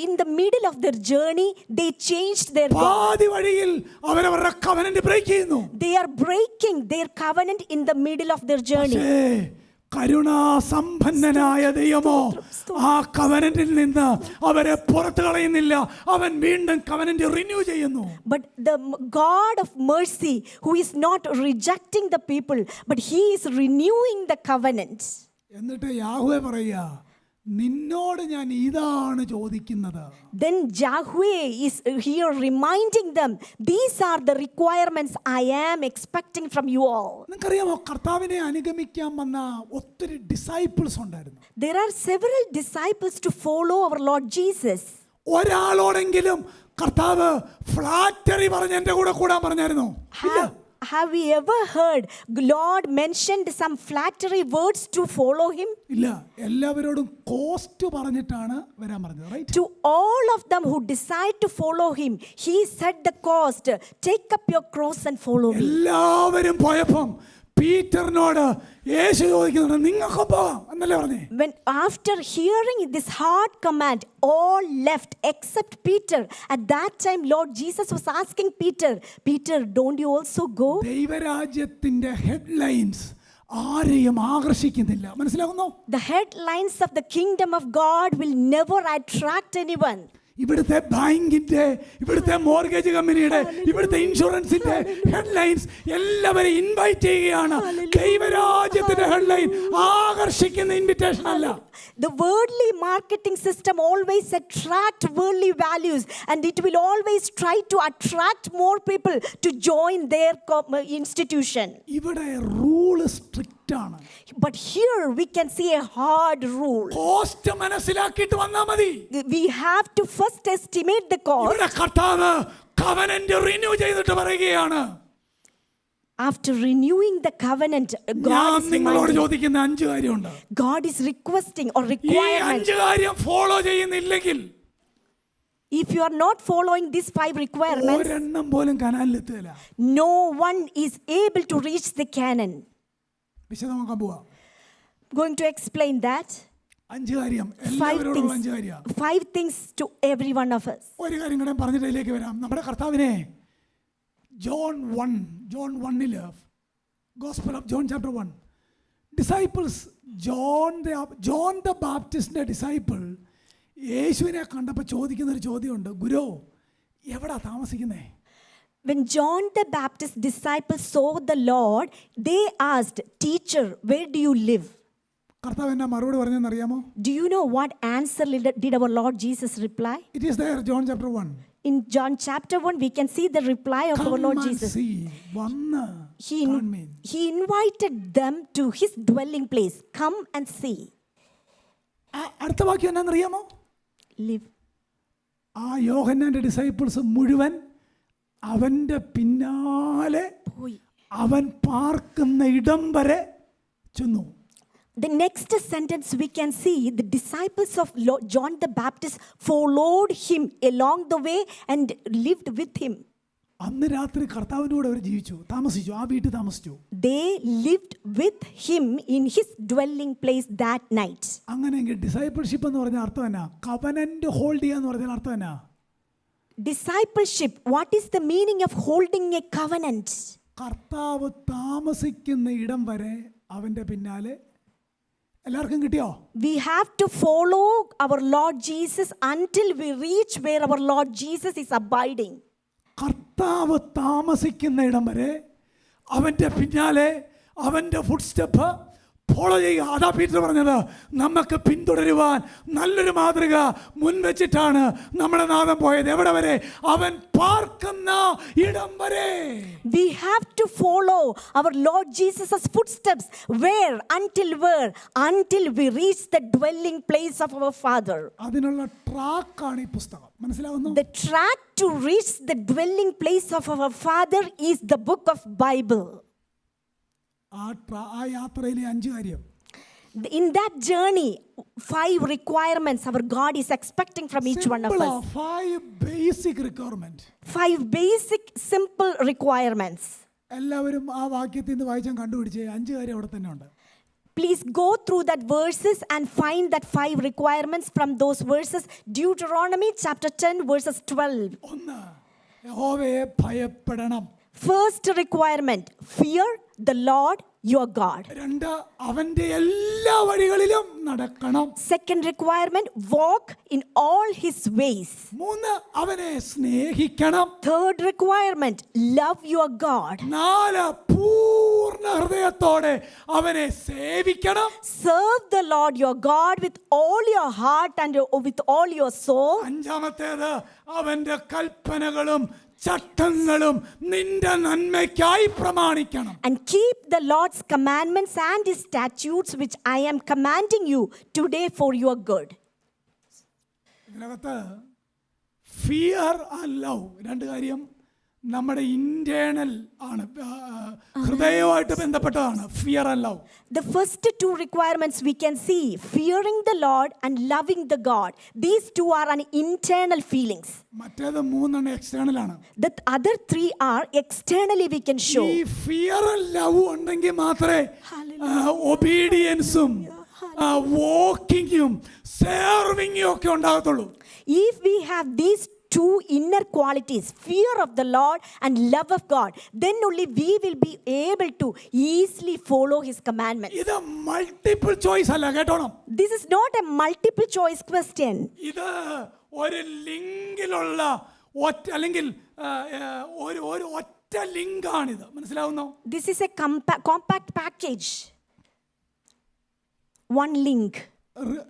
in the middle of their journey, they changed their God. പാതി വഴിയിൽ അവരവരുടെ കവനന്റ് ബ്രേക്ക് ചെയ്യുന്നു. They are breaking their covenant in the middle of their journey. കരുണാസമ്പന്നനായ ദൈവമോ ആ കവനന്റിൽ നിന്ന് അവരെ പുറത്തു കളയുന്നില്ല. അവൻ വീണ്ടും കവനന്റ് റിന്യൂ ചെയ്യുന്നു. But the God of mercy, who is not rejecting the people, but he is renewing the covenant. എന്നിട്ട് യാഹ്വേ പറയുക, നിന്നോട് ഞാൻ ഇതാണ് ചോദിക്കുന്നത്. Then Yahweh is here reminding them, these are the requirements I am expecting from you all. നിങ്ങൾക്കറിയാമോ, കർത്താവിനെ അനുഗമിക്കാൻ വന്ന ഒത്തിരി ഡിസൈപ്പിൾസ് ഉണ്ടായിരുന്നു. There are several disciples to follow our Lord Jesus. ഒരാളോടെങ്കിലും കർത്താവ് ഫ്ലാറ്ററി പറഞ്ഞ് എൻ്റെ കൂടെ കൂടാൻ പറഞ്ഞായിരുന്നോ? ഇല്ല. Have we ever heard Lord mentioned some flattery words to follow him? ഇല്ല. എല്ലാവരോടും കോസ്റ്റ് പറഞ്ഞിട്ടാണ് വരാൻ പറഞ്ഞത്. Right? To all of them who decide to follow him, he said the cost, take up your cross and follow me. എല്ലാവരും പോയപ്പം പീറ്ററിനോട് യേശു ചോദിക്കുന്നുണ്ട്, നിങ്ങൾക്ക് പോകാം എന്നല്ലേ പറഞ്ഞേ? When after hearing this hard command, all left except Peter. At that time, Lord Jesus was asking Peter, Peter, don't you also go? ദൈവരാജ്യത്തിന്റെ ഹെഡ്ലൈൻസ് ആരെയും ആകർഷിക്കുന്നില്ല. മനസ്സിലാകുന്നോ? The headlines of the kingdom of God will never attract anyone. ഇവിടുത്തെ ബാങ്കിന്റെ, ഇവിടുത്തെ മോർഗേജ് കമ്പനിയുടെ, ഇവിടുത്തെ ഇൻഷുറൻസിന്റെ ഹെഡ്ലൈൻസ് എല്ലാവരെയും ഇൻവൈറ്റ് ചെയ്യുകയാണ്. ദൈവരാജ്യത്തിന്റെ ഹെഡ്ലൈൻ ആകർഷിക്കുന്ന ഇൻവിറ്റേഷൻ അല്ല. The worldly marketing system always attract worldly values, and it will always try to attract more people to join their institution. ഇവിടെ റൂള് സ്ട്രിക്റ്റ് ആണ്. But here we can see a hard rule. Cost മനസ്സിലാക്കിയിട്ട് വന്നാൽ മതി. We have to first estimate the cost. ഇവിടെ കർത്താവ് കവനന്റ് റിന്യൂ ചെയ്തിട്ട് പറയുകയാണ്, after renewing the covenant, God നിങ്ങളോട് ചോദിക്കുന്ന 5 കാര്യമുണ്ട്. God is requesting or ഈ requirement. 5 കാര്യം ഫോളോ ചെയ്യുന്നില്ലെങ്കിൽ, If you are not following these 5 requirements, ഒരെണ്ണം പോലും കനാലിലെത്തുകയില്ല. no one is able to reach the Canaan. വിശദമാക്കാൻ പോവാ. Going to explain that. 5 കാര്യം, 5 എല്ലാവരോടും 5 things. കാര്യം. 5 things to every one of us. ഒരു കാര്യം കൂടെ പറഞ്ഞിട്ട് ഇതിലേക്ക് വരാം. നമ്മുടെ കർത്താവിനെ John 1 gospel of John chapter 1, disciples John the ബാപ്റ്റിസ്റ്റിന്റെ ഡിസൈപ്പിൾ യേശുവിനെ കണ്ടപ്പോൾ ചോദിക്കുന്ന ഒരു ചോദ്യമുണ്ട്, ഗുരു എവിടാ താമസിക്കുന്നേ? When John the Baptist's disciples saw the Lord, they asked, Teacher, where do you live? കർത്താവ് എന്നാ മറുപടി പറഞ്ഞെന്നറിയാമോ? Do you know what answer did our Lord Jesus reply? It is there, John chapter 1. In John chapter 1, we can see the reply of our Lord Jesus. വന്ന് കാണുമീൻ. He invited them to his dwelling place. Come and see. അടുത്ത വാക്യം എന്നാന്നറിയാമോ? Live. ആ യോഹന്നാന്റെ ഡിസൈപ്പിൾസ് മുഴുവൻ അവന്റെ പിന്നാലെ അവൻ പാർക്കുന്ന ഇടം വരെ ചെന്നു. The next sentence we can see, the disciples of John the Baptist followed him along the way and lived with him. അന്ന് രാത്രി കർത്താവിൻ്റെ കൂടെ അവർ ജീവിച്ചു, താമസിച്ചു, ആ വീട്ടിൽ താമസിച്ചു. They lived with him in his dwelling place that night. അങ്ങനെയെങ്കിൽ ഡിസൈപ്പിൾഷിപ്പ് എന്ന് പറഞ്ഞ അർത്ഥം എന്നാ? കവനന്റ് ഹോൾഡ് ചെയ്യാന്ന് പറഞ്ഞാൽ അർത്ഥം എന്നാ? Discipleship, what is the meaning of holding a covenant? കർത്താവ് താമസിക്കുന്ന ഇടം വരെ അവന്റെ പിന്നാലെ. എല്ലാവർക്കും കിട്ടിയോ? We have to follow our Lord Jesus until we reach where our Lord Jesus is abiding. കർത്താവ് താമസിക്കുന്ന ഇടം വരെ അവന്റെ പിന്നാലെ അവന്റെ ഫുട് സ്റ്റെപ്പ് ഫോളോ ചെയ്യുക. അതാ പീറ്റർ പറഞ്ഞത്, നമുക്ക് പിന്തുടരുവാൻ നല്ലൊരു മാതൃക മുൻവെച്ചിട്ടാണ് നമ്മുടെ നാഥൻ പോയത്. എവിടെ വരെ? അവൻ പാർക്കുന്ന ഇടം വരെ. We have to follow our Lord Jesus' footsteps. Where? Until we reach the dwelling place of our Father. അതിനുള്ള ട്രാക്കാണ് ഈ പുസ്തകം. മനസ്സിലാവുന്നു? The track to reach the dwelling place of our Father is the book of Bible. ആ യാത്രയിലെ 5 കാര്യം. In that journey, 5 requirements our God is expecting from each one of us. 5 basic requirement. 5 basic simple requirements. എല്ലാവരും ആ വാക്യത്തിൽ നിന്ന് വായിച്ചാൽ കണ്ടുപിടിച്ച് 5 കാര്യം അവിടെ തന്നെ ഉണ്ട്. Please go through that verses and find that 5 requirements from those verses. Deuteronomy chapter 10 verses 12. 1, യഹോവയെ ഭയപ്പെടണം. First requirement, fear the Lord your God. 2, അവന്റെ എല്ലാ വഴികളിലും നടക്കണം. Second requirement, walk in all his ways. 3, അവനെ സ്നേഹിക്കണം. Third requirement, love your God. 4, പൂർണ്ണ ഹൃദയത്തോടെ അവനെ സേവിക്കണം. Serve the Lord your God with all your heart and with all your soul. 5, അവന്റെ കൽപ്പനകളും ചട്ടങ്ങളും നിന്റെ നന്മയ്ക്കായി പ്രമാണിക്കണം. And keep the Lord's commandments and his statutes which I am commanding you today for your good. ഇതിനകത്ത് ഫിയർ ആൻഡ് ലവ് 2 കാര്യം നമ്മുടെ ഇന്റേണൽ ആണ്, ഹൃദയവുമായിട്ട് ബന്ധപ്പെട്ടതാണ്. Fear and love. The first 2 requirements we can see, fearing the Lord and loving the God. These 2 are an internal feelings. മറ്റേത് 3 എക്സ്റ്റേണൽ ആണ്. The other 3 are externally we can show. ഈ ഫിയർ ആൻഡ് ലവ് ഉണ്ടെങ്കിൽ മാത്രമേ ഒബീഡിയൻസും വാക്കിങ്ങും സേർവിങ്ങും ഒക്കെ ഉണ്ടാകത്തുള്ളൂ. If we have these 2 inner qualities, fear of the Lord and love of God, then only we will be able to easily follow his commandments. ഇത് മൾട്ടിപ്പിൾ ചോയ്സ് അല്ല, കേട്ടോണം. This is not a multiple choice question. ഇത് ഒരു ലിങ്കിലുള്ള അല്ലെങ്കിൽ ഒരു ഒറ്റ ലിങ്കാണിത്. മനസ്സിലാവുന്നോ? This is a compact package. One link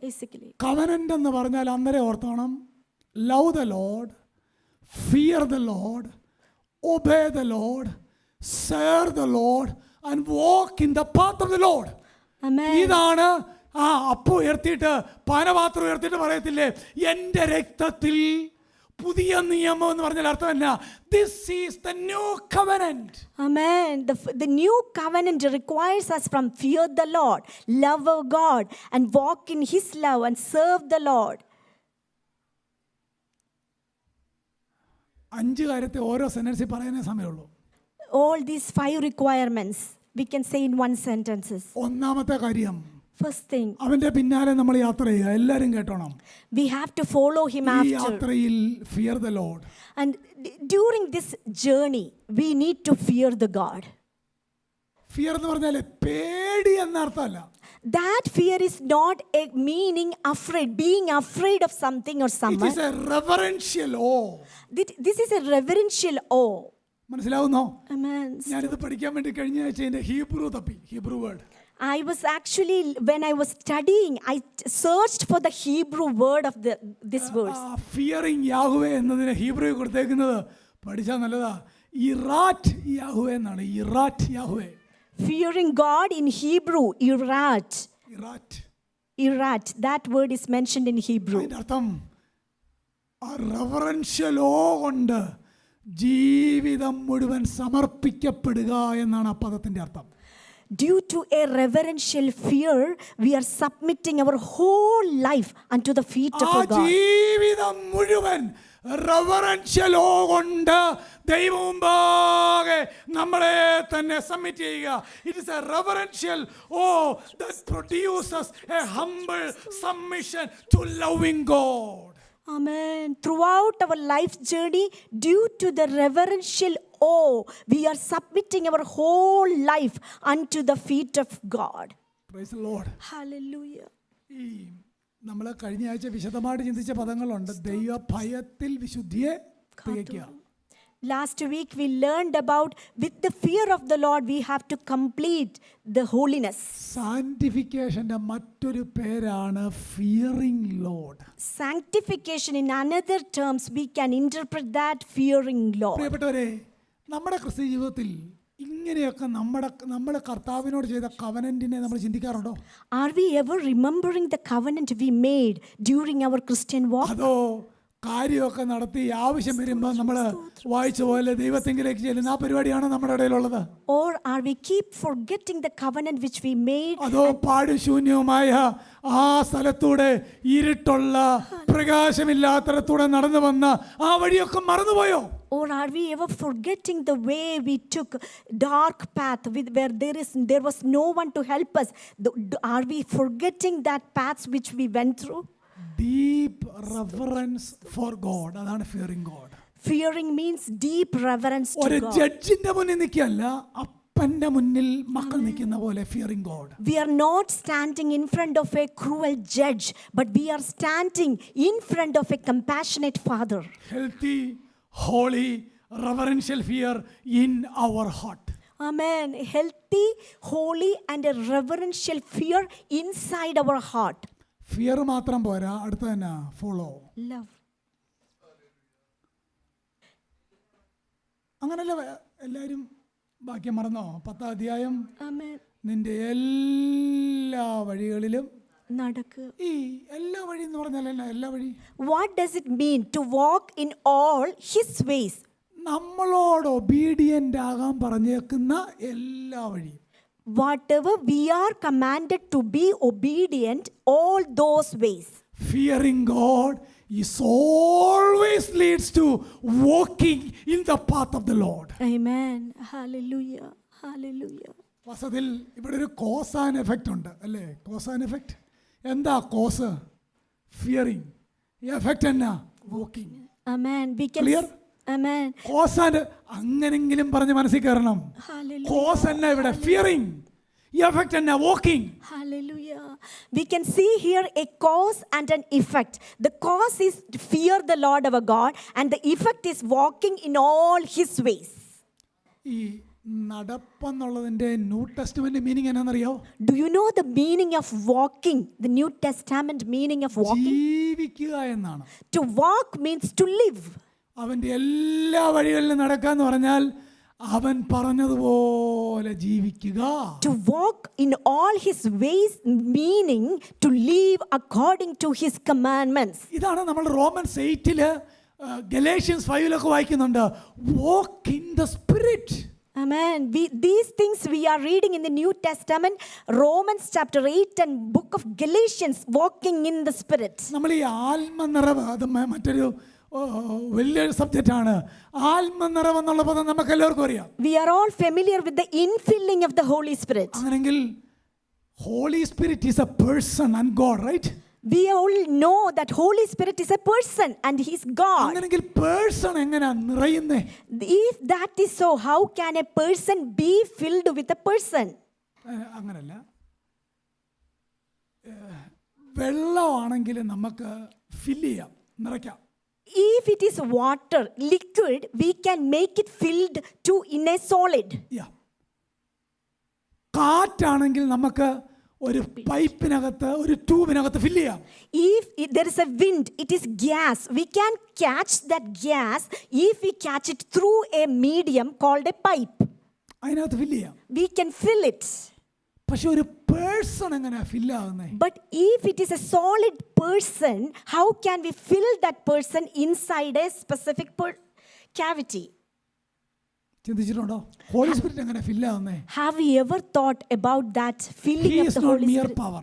basically. Covenant എന്ന് പറഞ്ഞാൽ അന്നേരം ഓർത്തോണം, love the Lord, fear the Lord, obey the Lord, serve the Lord and walk in the path of the Lord. Amen. ഇതാണ് അപ്പോ ഉയർത്തിയിട്ട് പാനപാത്രം ഉയർത്തിയിട്ട് പറയത്തില്ലേ, എൻ്റെ രക്തത്തിൽ പുതിയ നിയമം എന്ന് പറഞ്ഞാൽ അർത്ഥം എന്നാ? This is the new covenant. Amen. The new covenant requires us from fear the Lord, love our God and walk in his love and serve the Lord. 5 കാര്യത്തെ ഓരോ സെന്റൻസിൽ പറയാനേ സമയമുള്ളൂ. All these 5 requirements we can say in one sentences. ഒന്നാമത്തെ കാര്യം, First thing, അവന്റെ പിന്നാലെ നമ്മൾ യാത്ര ചെയ്യുക. എല്ലാവരും കേട്ടോണം. we have to follow him ഈ after. യാത്രയിൽ fear the Lord. And during this journey, we need to fear the God. Fear എന്ന് പറഞ്ഞാൽ പേടി എന്നർത്ഥമല്ല. That fear is not a meaning afraid, being afraid of something or It someone. is a reverential awe. This is a reverential awe. മനസ്സിലാവുന്നോ? Amen. ഞാനിത് പഠിക്കാൻ വേണ്ടി കഴിഞ്ഞ ആഴ്ച എൻ്റെ ഹീബ്രു തപ്പി, Hebrew word. I was actually, when I was studying, I searched for the Hebrew word of this verse. Fearing Yahweh എന്നതിന് ഹീബ്രു കൊടുത്തേക്കുന്നത് പഠിച്ചാൽ നല്ലതാ. ഇറാറ്റ് യാഹുവേ എന്നാണ്. ഇറാറ്റ് യാഹുവേ. Fearing God in Hebrew, irat. ഇറാറ്റ്. Irat. That word is mentioned in Hebrew. അതിൻ്റെ അർത്ഥം റെവറൻഷ്യൽ ഓ കൊണ്ട് ജീവിതം മുഴുവൻ സമർപ്പിക്കപ്പെടുക എന്നാണ് ആ പദത്തിൻ്റെ അർത്ഥം. Due to a reverential fear, we are submitting our whole life unto the feet of our God. ജീവിതം മുഴുവൻ റെവറൻഷ്യൽ ഓ കൊണ്ട് ദൈവമുമ്പാകെ നമ്മളെ തന്നെ സബ്മിറ്റ് ചെയ്യുക. It is a reverential awe that produces a humble submission to loving God. Amen. Throughout our life journey, due to the reverential awe, we are submitting our whole life unto the feet of God. Praise the Lord. Hallelujah. ഈ നമ്മൾ കഴിഞ്ഞ ആഴ്ച വിശദമായിട്ട് ചിന്തിച്ച പദങ്ങളുണ്ട്. ദൈവഭയത്തിൽ വിശുദ്ധിയെ തികയ്ക്കുക. Last week we learned about with the fear of the Lord we have to complete the holiness. സാന്റിഫിക്കേഷന്റെ മറ്റൊരു പേരാണ് fearing load. Sanctification, in another terms, we can interpret that fearing Lord. പ്രിയപ്പെട്ടവരെ, നമ്മുടെ ക്രിസ്ത്യ ജീവിതത്തിൽ ഇങ്ങനെയൊക്കെ നമ്മുടെ കർത്താവിനോട് ചെയ്ത കവനന്റിനെ നമ്മൾ ചിന്തിക്കാറുണ്ടോ? Are we ever remembering the covenant we made during our Christian walk? അതോ കാര്യമൊക്കെ നടത്തി ആവശ്യം വരുമ്പോൾ നമ്മൾ വായിച്ച പോലെ ദൈവത്തെങ്കിലേക്ക് ചെല്ലുന്ന ആ പരിപാടിയാണ് നമ്മുടെ ഇടയിലുള്ളത്? Or are we keep forgetting the covenant which we made? അതോ പാടുശൂന്യവുമായ ആ സ്ഥലത്തൂടെ ഇരുട്ടുള്ള പ്രകാശമില്ലാത്തടത്തൂടെ നടന്നു വന്ന ആ വഴിയൊക്കെ മറന്നുപോയോ? Or are we ever forgetting the way we took dark path where there was no one to help us? Are we forgetting that paths which we went through? Deep reverence for God. അതാണ് fearing God. Fearing means deep reverence to ഒരു God. ജഡ്ജിന്റെ മുന്നിൽ നിൽക്കല്ല, അപ്പന്റെ മുന്നിൽ മക്കൾ നിൽക്കുന്ന പോലെ fearing God. We are not standing in front of a cruel judge, but we are standing in front of a compassionate father. Healthy, holy, reverential fear in our heart. Amen. Healthy, holy, and a reverential fear inside our heart. Fear മാത്രം പോരാ, അടുത്ത തന്നെ ഫോളോ. Love. അങ്ങനല്ല എല്ലാവരും ബാക്കി മറന്നോ? 10ാം അധ്യായം, Amen. നിന്റെ എല്ലാ വഴികളിലും നടക്കുക. ഈ എല്ലാ വഴി എന്ന് പറഞ്ഞാൽ എല്ലാ വഴി. What does it mean to walk in all his ways? നമ്മളോട് ഒബീഡിയൻ്റ് ആകാൻ പറഞ്ഞേക്കുന്ന എല്ലാ വഴിയും. Whatever we are commanded to be obedient, all those ways. Fearing God is always leads to walking in the path of the Lord. Amen. Hallelujah. Hallelujah. വാസ്തവത്തിൽ ഇവിടെ ഒരു കോസ് ആൻഡ് എഫക്റ്റ് ഉണ്ട് അല്ലേ? Cause and effect. എന്താ കോസ്? ഫിയറിംഗ്. എഫക്റ്റ് എന്നാ? Walking. Amen. We can. Clear? Amen. Cause and അങ്ങനെങ്കിലും പറഞ്ഞ് മനസ്സിൽ കയറണം. Hallelujah. കോസ് എന്നാ ഇവിടെ? ഫിയറിംഗ്. എഫക്റ്റ് എന്നാ? Walking. Hallelujah. We can see here a cause and an effect. The cause is to fear the Lord our God, and the effect is walking in all his ways. ഈ നടപ്പെന്നുള്ളതിൻ്റെ ന്യൂ ടെസ്റ്റ്മെന്റ് മീനിങ് എന്നാണെന്നറിയോ? Do you know the meaning of walking? The New Testament meaning of walking? ജീവിക്കുക എന്നാണ്. To walk means to live. അവൻ്റെ എല്ലാ വഴികളിലും നടക്കാന്ന് പറഞ്ഞാൽ അവൻ പറഞ്ഞതുപോലെ ജീവിക്കുക. To walk in all his ways, meaning to live according to his commandments. ഇതാണ് നമ്മൾ റോമൻസ് 8 ഗലേഷ്യൻസ് 5 വായിക്കുന്നുണ്ട്. Walk in the spirit. Amen. These things we are reading in the New Testament, Romans chapter 8 and book of Galatians, walking in the spirit. നമ്മൾ ഈ ആത്മനിറവ്, അത് മറ്റൊരു വലിയൊരു സബ്ജക്റ്റ് ആണ്. ആത്മനിറവ് എന്നുള്ള പദം നമുക്ക് എല്ലാവർക്കും അറിയാം. We are all familiar with the infilling of the Holy Spirit. അങ്ങനെങ്കിൽ Holy Spirit is a person and God, right? We all know that Holy Spirit is a person and He is God. അങ്ങനെങ്കിൽ പേഴ്സൺ എങ്ങനെയാ നിറയുന്നേ? If that is so, how can a person be filled with a person? അങ്ങനല്ല. വെള്ളമാണെങ്കിൽ നമുക്ക് ഫില്ല് ചെയ്യാം, നിറയ്ക്കാം. If it is water, liquid, we can make it filled to in a solid. കാറ്റാണെങ്കിൽ നമുക്ക് ഒരു പൈപ്പിനകത്ത്, ഒരു ട്യൂബിനകത്ത് ഫില്ല് ചെയ്യാം. If there is a wind, it is gas. We can catch that gas if we catch it through a medium called a pipe. അതിനകത്ത് ഫില്ല് ചെയ്യാം. We can fill it. പക്ഷെ ഒരു പേഴ്സൺ എങ്ങനെയാ fill ആകുന്നേ? But if it is a solid person, how can we fill that person inside a specific cavity? ചിന്തിച്ചിട്ടുണ്ടോ? ഹോളി സ്പിരിറ്റ് എങ്ങനെ fill ആകുന്നേ? Have you ever thought about that filling of the Holy Spirit? Power.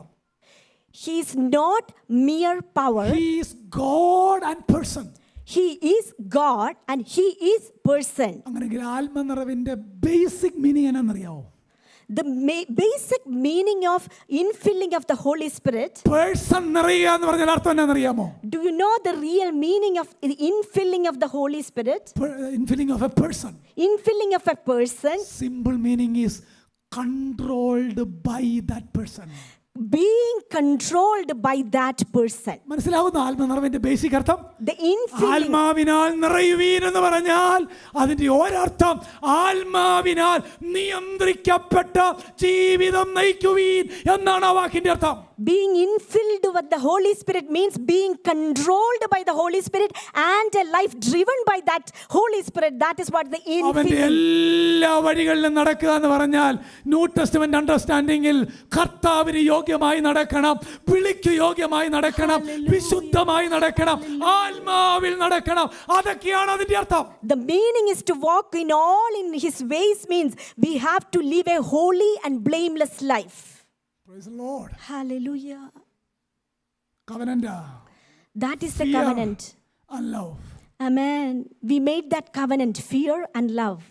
He is not mere power. He is God and person. He is God and He is person. അങ്ങനെയെങ്കിൽ ആത്മനിറവിന്റെ ബേസിക് മീനിങ് എന്നാണെന്നറിയാവോ? The basic meaning of infilling of the Holy Spirit. Person നിറയുക എന്ന് പറഞ്ഞാൽ അർത്ഥം എന്നാണെന്നറിയാമോ? Do you know the real meaning of the infilling of the Holy Spirit? Infilling of a person. Infilling of a person. Simple meaning is controlled by that person. being controlled by that person. മനസ്സിലാവുന്ന ആത്മനിറവിന്റെ ബേസിക് അർത്ഥം? The infilling. ആത്മാവിനാൽ നിറയുവീൻ എന്ന് പറഞ്ഞാൽ അതിന്റെ ഒരർത്ഥം ആത്മാവിനാൽ നിയന്ത്രിക്കപ്പെട്ട ജീവിതം നയിക്കുവീൻ എന്നാണ് ആ വാക്കിന്റെ അർത്ഥം. Being infilled with the Holy Spirit means being controlled by the Holy Spirit and a life driven by that Holy Spirit. That is what the അവന്റെ infilling. എല്ലാ വഴികളിലും നടക്കുക എന്ന് പറഞ്ഞാൽ ന്യൂ ടെസ്റ്റ്മെന്റ് അണ്ടർസ്റ്റാൻഡിങ്ങിൽ കർത്താവിന് യോഗ്യമായി നടക്കണം, വിളിക്ക് യോഗ്യമായി നടക്കണം, വിശുദ്ധമായി നടക്കണം, ആത്മാവിൽ നടക്കണം. അതൊക്കെയാണ് അതിന്റെ അർത്ഥം. The meaning is to walk in all in His ways means we have to live a holy and blameless life. Praise the Lord. Hallelujah. Covenant. That is the Fear covenant. and love. Amen. We made that covenant, fear and love.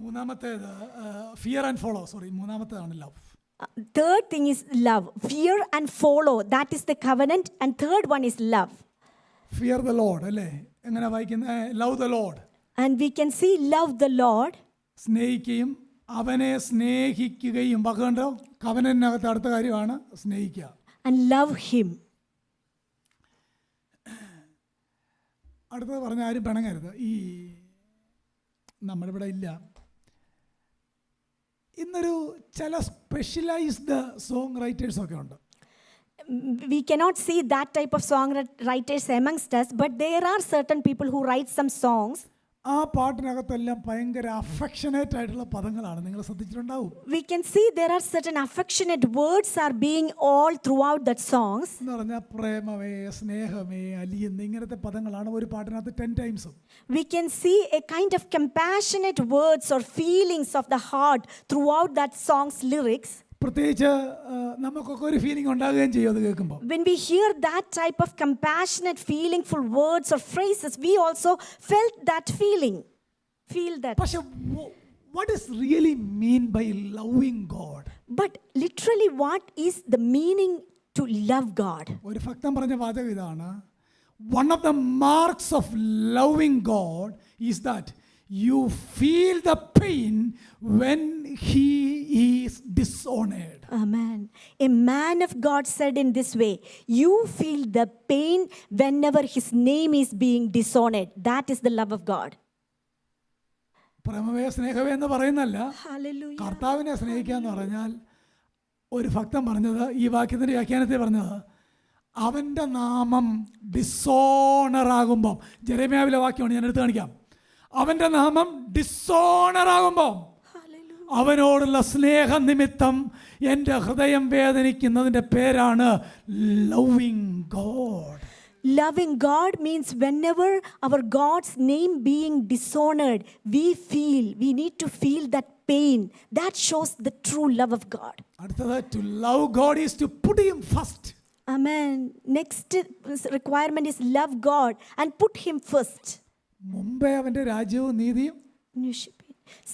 മൂന്നാമത്തേത് ഫിയർ ആൻഡ് ഫോളോ. മൂന്നാമത്തേതാണ് love. Third thing is love. Fear and follow. That is the covenant. And third one is love. Fear the Lord അല്ലേ? എങ്ങനെ വായിക്കുന്നത്? Love the Lord. And we can see love the Lord. സ്നേഹിക്കുകയും അവനെ സ്നേഹിക്കുകയും. വാക്കുണ്ടോ? കവനത്തിനകത്ത് അടുത്ത കാര്യമാണ് സ്നേഹിക്കുക. And love Him. അടുത്തത് പറഞ്ഞ ആരും പിണങ്ങരുത്. ഈ നമ്മളിവിടെ ഇല്ല. ഇന്നൊരു ചില സ്പെഷ്യലൈസ്ഡ് സോങ് റൈറ്റേഴ്സൊക്കെ ഉണ്ട്. We cannot see that type of songwriters amongst us, but there are certain people who write some songs. ആ പാട്ടിനകത്തെല്ലാം ഭയങ്കര അഫെക്ഷനേറ്റ് ആയിട്ടുള്ള പദങ്ങളാണ്. നിങ്ങൾ ശ്രദ്ധിച്ചിട്ടുണ്ടാവും. We can see there are certain affectionate words are being all throughout that songs. എന്ന് പറഞ്ഞാൽ പ്രേമമേ, സ്നേഹമേ, അലിയെന്ന് ഇങ്ങനത്തെ പദങ്ങളാണ് ഒരു പാട്ടിനകത്ത് 10 times. We can see a kind of compassionate words or feelings of the heart throughout that song's lyrics. പ്രത്യേകിച്ച് നമുക്കൊക്കെ ഒരു ഫീലിംഗ് ഉണ്ടാകുകയും ചെയ്യും അത് കേൾക്കുമ്പോൾ. When we hear that type of compassionate, feelingful words or phrases, we also felt that feeling. Feel that. പക്ഷെ what is really mean by loving God? But literally, what is the meaning to love God? ഒരു ഭക്തൻ പറഞ്ഞ വാചകം ഇതാണ്: one of the marks of loving God is that you feel the pain when He is dishonored. Amen. A man of God said in this way, you feel the pain whenever His name is being dishonored. That is the love of God. പ്രേമമേ, സ്നേഹമേ എന്ന് പറയുന്നല്ല. Hallelujah. കർത്താവിനെ സ്നേഹിക്കുക എന്ന് പറഞ്ഞാൽ ഒരു ഭക്തൻ പറഞ്ഞത്, ഈ വാക്യത്തിൻ്റെ വ്യാഖ്യാനത്തിൽ പറഞ്ഞത്, അവൻ്റെ നാമം ഡിസോണർ ആകുമ്പം. ജെരമ്യാവിലെ വാക്യമാണ്, ഞാൻ എടുത്ത് കാണിക്കാം. അവൻ്റെ നാമം ഡിസോണർ ആകുമ്പോൾ അവനോടുള്ള സ്നേഹനിമിത്തം എൻ്റെ ഹൃദയം വേദനിക്കുന്നതിൻ്റെ പേരാണ് loving God. Loving God means whenever our God's name being dishonored, we need to feel that pain. That shows the true love of God. അടുത്തത്, to love God is to put Him first. Amen. Next requirement is love God and put Him first. മുമ്പേ അവൻ്റെ രാജ്യവും നീതിയും.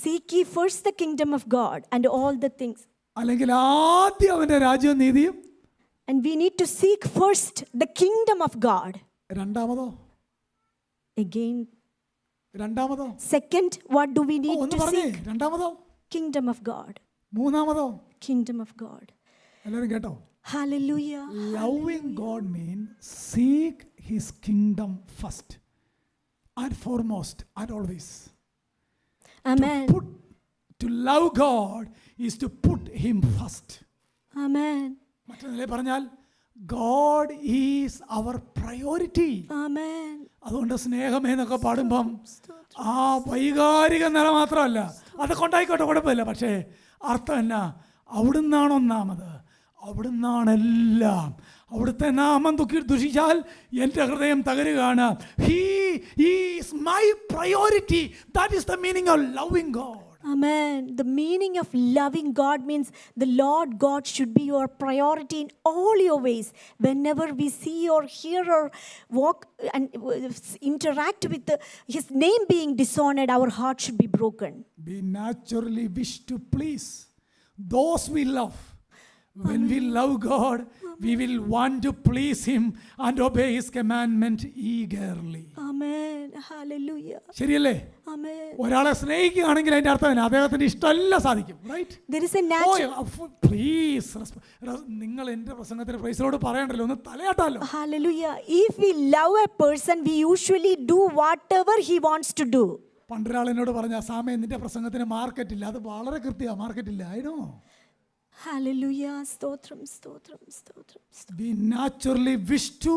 Seek ye first the kingdom of God and all the things. അല്ലെങ്കിൽ ആദ്യം അവൻ്റെ രാജ്യവും നീതിയും. And we need to seek first the kingdom of God. രണ്ടാമതോ? Again. രണ്ടാമതോ? Second, what do we need to seek? രണ്ടാമതോ? Kingdom of God. മൂന്നാമതോ? Kingdom of God. എല്ലാവരും കേട്ടോ? Hallelujah. Loving God means seek His kingdom first and foremost and always. Amen. To love God is to put Him first. Amen. മറ്റൊരു നിലയിൽ പറഞ്ഞാൽ God is our priority. Amen. അതുകൊണ്ട് സ്നേഹമേ എന്നൊക്കെ പാടുമ്പം ആ വൈകാരിക നില മാത്രമല്ല, അതൊക്കെ ഉണ്ടായിക്കോട്ടെ, കുഴപ്പമില്ല. പക്ഷേ അർത്ഥം എന്നാ? അവിടുന്നാണ് ഒന്നാമത്, അവിടുന്നാണ് എല്ലാം. അവിടുത്തെ നാമം ദുഷിച്ചാൽ എൻ്റെ ഹൃദയം തകരുകയാണ്. He is my priority. That is the meaning of loving God. Amen. The meaning of loving God means the Lord God should be your priority in all your ways. Whenever we see or hear or walk and interact with His name being dishonored, our heart should be broken. We naturally wish to please those we love. When we love God, we will want to please Him and obey His commandment eagerly. Amen. Hallelujah. ശരിയല്ലേ? Amen. ഒരാളെ സ്നേഹിക്കുകയാണെങ്കിൽ അതിന്റെ അർത്ഥം തന്നെ അദ്ദേഹത്തിന്റെ ഇഷ്ടമല്ല സാധിക്കും. Right? There is a natural. Please, നിങ്ങൾ എന്റെ പ്രസംഗത്തിന് പ്രൈസിലോട് പറയണ്ടല്ലോ, ഒന്ന് തലയാട്ടാലോ. Hallelujah. If we love a person, we usually do whatever he wants to do. പണ്ടൊരാൾ എന്നോട് പറഞ്ഞ സാമേ നിന്റെ പ്രസംഗത്തിന് മാർക്കറ്റ് ഇല്ല. അത് വളരെ കൃത്യമാണ്, മാർക്കറ്റ് ഇല്ല. ആയിരുന്നു. Hallelujah. Stotram, stotram, stotram, stotram. We naturally wish to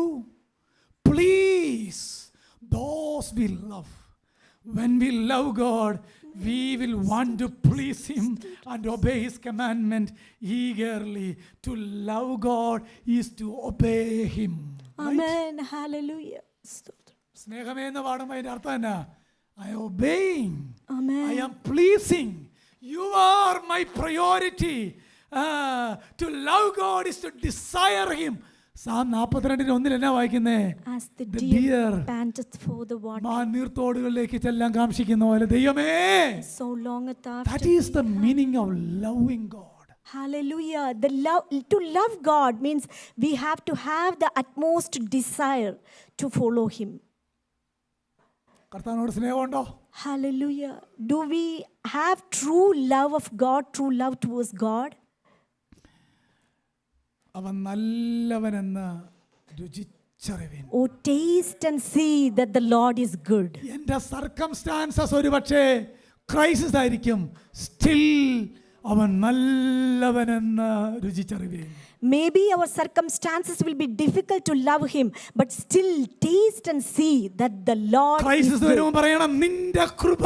please those we love. When we love God, we will want to please Him and obey His commandment eagerly. To love God is to obey Him. Amen. Hallelujah. Stotram. സ്നേഹമേ എന്ന് പാടുമ്പോൾ അതിൻ്റെ അർത്ഥം എന്നാ? I am obeying. Amen. I am pleasing. You are my priority. To love God is to desire Him. Psalm 42:1 എന്നാ വായിക്കുന്നേ? As the The deer deer panteth for the water, നീർത്തോടുകളിലേക്ക് ചെല്ലാൻ കാംക്ഷിക്കുന്ന പോലെ. ദൈവമേ, so longeth that after is the meaning of loving God. Hallelujah. The love, to love God means we have to have the utmost desire to follow Him. കർത്താവിനോട് സ്നേഹമുണ്ടോ? Hallelujah. Do we have true love of God, true love towards God? അവൻ നല്ലവനെന്ന് രുചിച്ചറിവിൻ. Oh, taste and see that the Lord is good. എൻ്റെ സർക്കംസ്റ്റാൻസസ് ഒരു പക്ഷേ ക്രൈസിസ് ആയിരിക്കും. സ്റ്റിൽ അവൻ നല്ലവനെന്ന് രുചിച്ചറിവിൻ. Maybe our circumstances will be difficult to love Him, but still taste and see that the Lord is crisis good. വരുമ്പോൾ പറയണം നിന്റെ കൃപ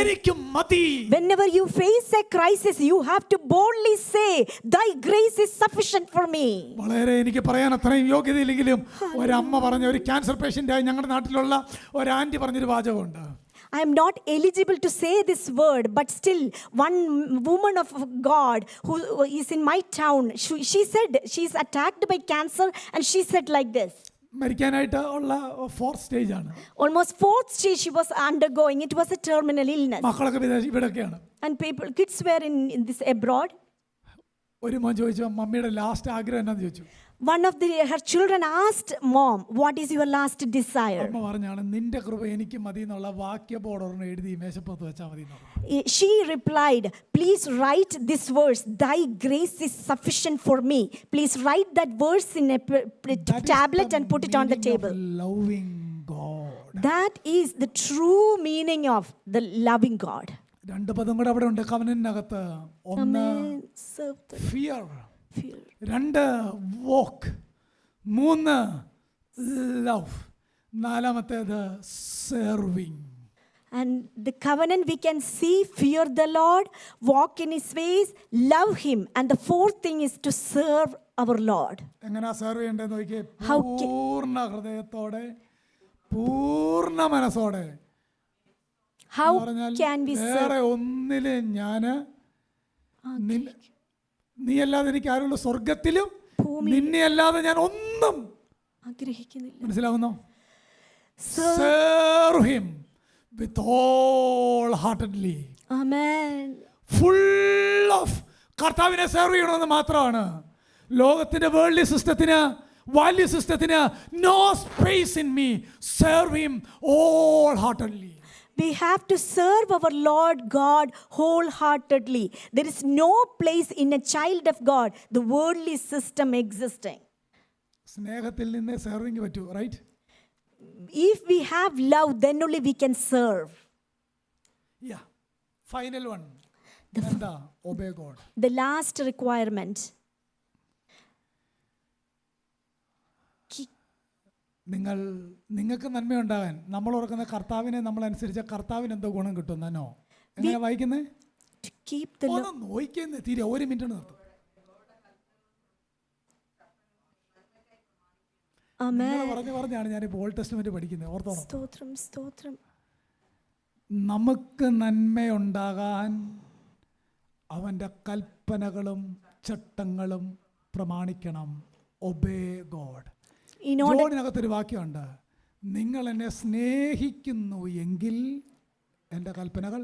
എനിക്ക് മതി. Whenever you face a crisis, you have to boldly say, Thy grace is sufficient for me. വളരെ എനിക്ക് പറയാൻ അത്രയും യോഗ്യതയില്ലെങ്കിലും ഒരമ്മ പറഞ്ഞ, ഒരു ക്യാൻസർ പേഷ്യൻ്റായി ഞങ്ങളുടെ നാട്ടിലുള്ള ഒരു ആൻറ്റി പറഞ്ഞൊരു വാചകമുണ്ട്. I am not eligible to say this word, but still one woman of God who is in my town, she said she is attacked by cancer, and she said like this. മരിക്കാനായിട്ട് ഉള്ള 4th സ്റ്റേജ് ആണ്. Almost 4th stage she was undergoing. It was a terminal illness. മക്കളൊക്കെ ഇവിടെയൊക്കെയാണ്. And kids were in this abroad. ഒരു മോൻ ചോദിച്ചു, മമ്മിയുടെ ലാസ്റ്റ് ആഗ്രഹം എന്നാന്ന് ചോദിച്ചു. One of her children asked mom, what is your last desire? അമ്മ പറഞ്ഞാണ് നിന്റെ കൃപ എനിക്ക് മതി എന്നുള്ള വാക്യ ബോർഡ് എഴുതി മേശപ്പുറത്ത് വെച്ചാൽ മതി എന്ന് പറഞ്ഞു. She replied, please write this verse, thy grace is sufficient for me. Please write that verse in a tablet and put it on the table. Loving God. That is the true meaning of the loving God. രണ്ട് പദം കൂടെ അവിടെ ഉണ്ട് കവനത്തിനകത്ത്. ഒന്ന് Serve the fear, fear. 2 walk, 3 love, 4 serving. And the covenant we can see, fear the Lord, walk in His ways, love Him. And the 4th thing is to serve our Lord. എങ്ങനെയാ സെർവ് ചെയ്യേണ്ടതെന്ന് നോക്കിയേ? How പൂർണ്ണ ഹൃദയത്തോടെ, പൂർണ്ണ മനസ്സോടെ. How പറഞ്ഞാൽ can we serve? വേറെ ഒന്നിലും ഞാന് നീ അല്ലാതെ എനിക്ക് ആരുള്ള സ്വർഗത്തിലും നിന്നെ അല്ലാതെ ഞാൻ ഒന്നും ആഗ്രഹിക്കുന്നില്ല. മനസ്സിലാവുന്നോ? Serve Him with all heartedly. Amen. Full of കർത്താവിനെ സെർവ് ചെയ്യണമെന്ന് മാത്രമാണ്. ലോകത്തിന്റെ വേൾഡ് സിസ്റ്റത്തിന്, വാല്യൂ സിസ്റ്റത്തിന് no space in me. Serve him all heartedly. We have to serve our Lord God wholeheartedly. There is no place in a child of God, the worldly system existing. സ്നേഹത്തിൽ നിന്ന് സെർവിങ് പറ്റൂ, right? If we have love, then only we can serve. Yeah. Final one. എന്താ? Obey God. The last requirement. നിങ്ങൾക്ക് നന്മയുണ്ടാകാൻ നമ്മൾ ഓർക്കുന്ന കർത്താവിനെ നമ്മൾ അനുസരിച്ച കർത്താവിന് എന്തോ ഗുണം കിട്ടുന്നോ? എങ്ങനെ വായിക്കുന്നേ? To keep the law. ഒന്ന് നോയിക്കുന്നേ, തീരെ 1 മിനിറ്റ് നിർത്തും. Amen. പറഞ്ഞാണ് ഞാനിപ്പോൾ ഓൾഡ് ടെസ്റ്റ്മെന്റ് പഠിക്കുന്നത്. ഓർത്തോണം. സ്തോത്രം, സ്തോത്രം. നമുക്ക് നന്മയുണ്ടാകാൻ അവൻ്റെ കൽപ്പനകളും ചട്ടങ്ങളും പ്രമാണിക്കണം. Obey God. ജോണിനകത്തൊരു വാക്യമുണ്ട്, നിങ്ങൾ എന്നെ സ്നേഹിക്കുന്നു എങ്കിൽ എൻ്റെ കൽപ്പനകൾ.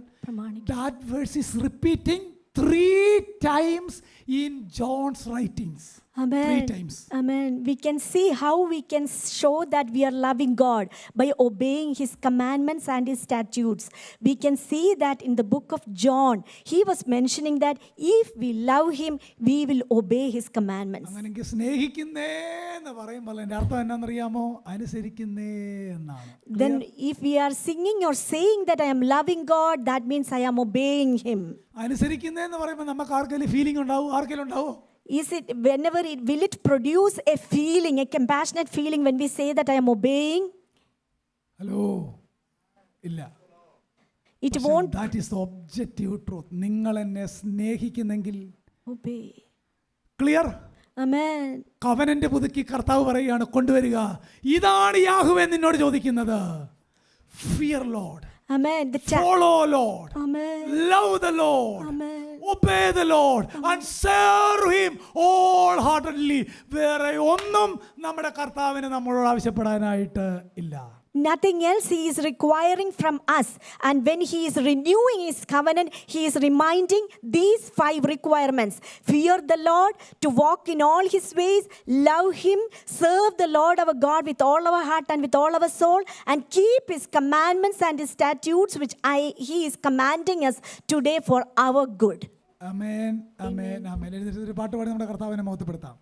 That verse is repeating 3 times in John's writings. Amen. 3 times. Amen. We can see how we can show that we are loving God by obeying His commandments and His statutes. We can see that in the book of John. He was mentioning that if we love Him, we will obey His commandments. അങ്ങനെങ്കിൽ സ്നേഹിക്കുന്നേ എന്ന് പറയുമ്പോൾ എൻ്റെ അർത്ഥം എന്നാണെന്നറിയാമോ? അനുസരിക്കുന്നേ എന്നാണ്. Then if we are singing or saying that I am loving God, that means I am obeying Him. അനുസരിക്കുന്നേ എന്ന് പറയുമ്പോൾ നമുക്ക് ആർക്കെങ്കിലും ഫീലിംഗ് ഉണ്ടാവും? ആർക്കെങ്കിലും ഉണ്ടാവോ? Is it whenever will it produce a feeling, a compassionate feeling when we say that I am obeying? Hello, ഇല്ല. It won't that is the objective truth. നിങ്ങൾ എന്നെ സ്നേഹിക്കുന്നെങ്കിൽ obey. ക്ലിയർ? Amen. കവനന്റ് പുതുക്കി കർത്താവ് പറയുകയാണ്, കൊണ്ടുവരിക. ഇതാണ് യാഹ്വേ നിന്നോട് ചോദിക്കുന്നത്. Fear Lord. Amen. Follow Lord. Amen. Love the Lord. Amen. Obey the Lord. And serve Him wholeheartedly. വേറെ ഒന്നും നമ്മുടെ കർത്താവിന് നമ്മളോട് ആവശ്യപ്പെടാനായിട്ട് ഇല്ല. Nothing else He is requiring from us. And when He is renewing His covenant, He is reminding these 5 requirements. Fear the Lord, to walk in all His ways, love Him, serve the Lord our God with all our heart and with all our soul, and keep His commandments and His statutes which He is commanding us today for our good. ആമേൻ, ആമേൻ, ആമേൻ. ഒരു പാട്ട് പാടി നമ്മുടെ കർത്താവിനെ മഹത്വപ്പെടുത്താം.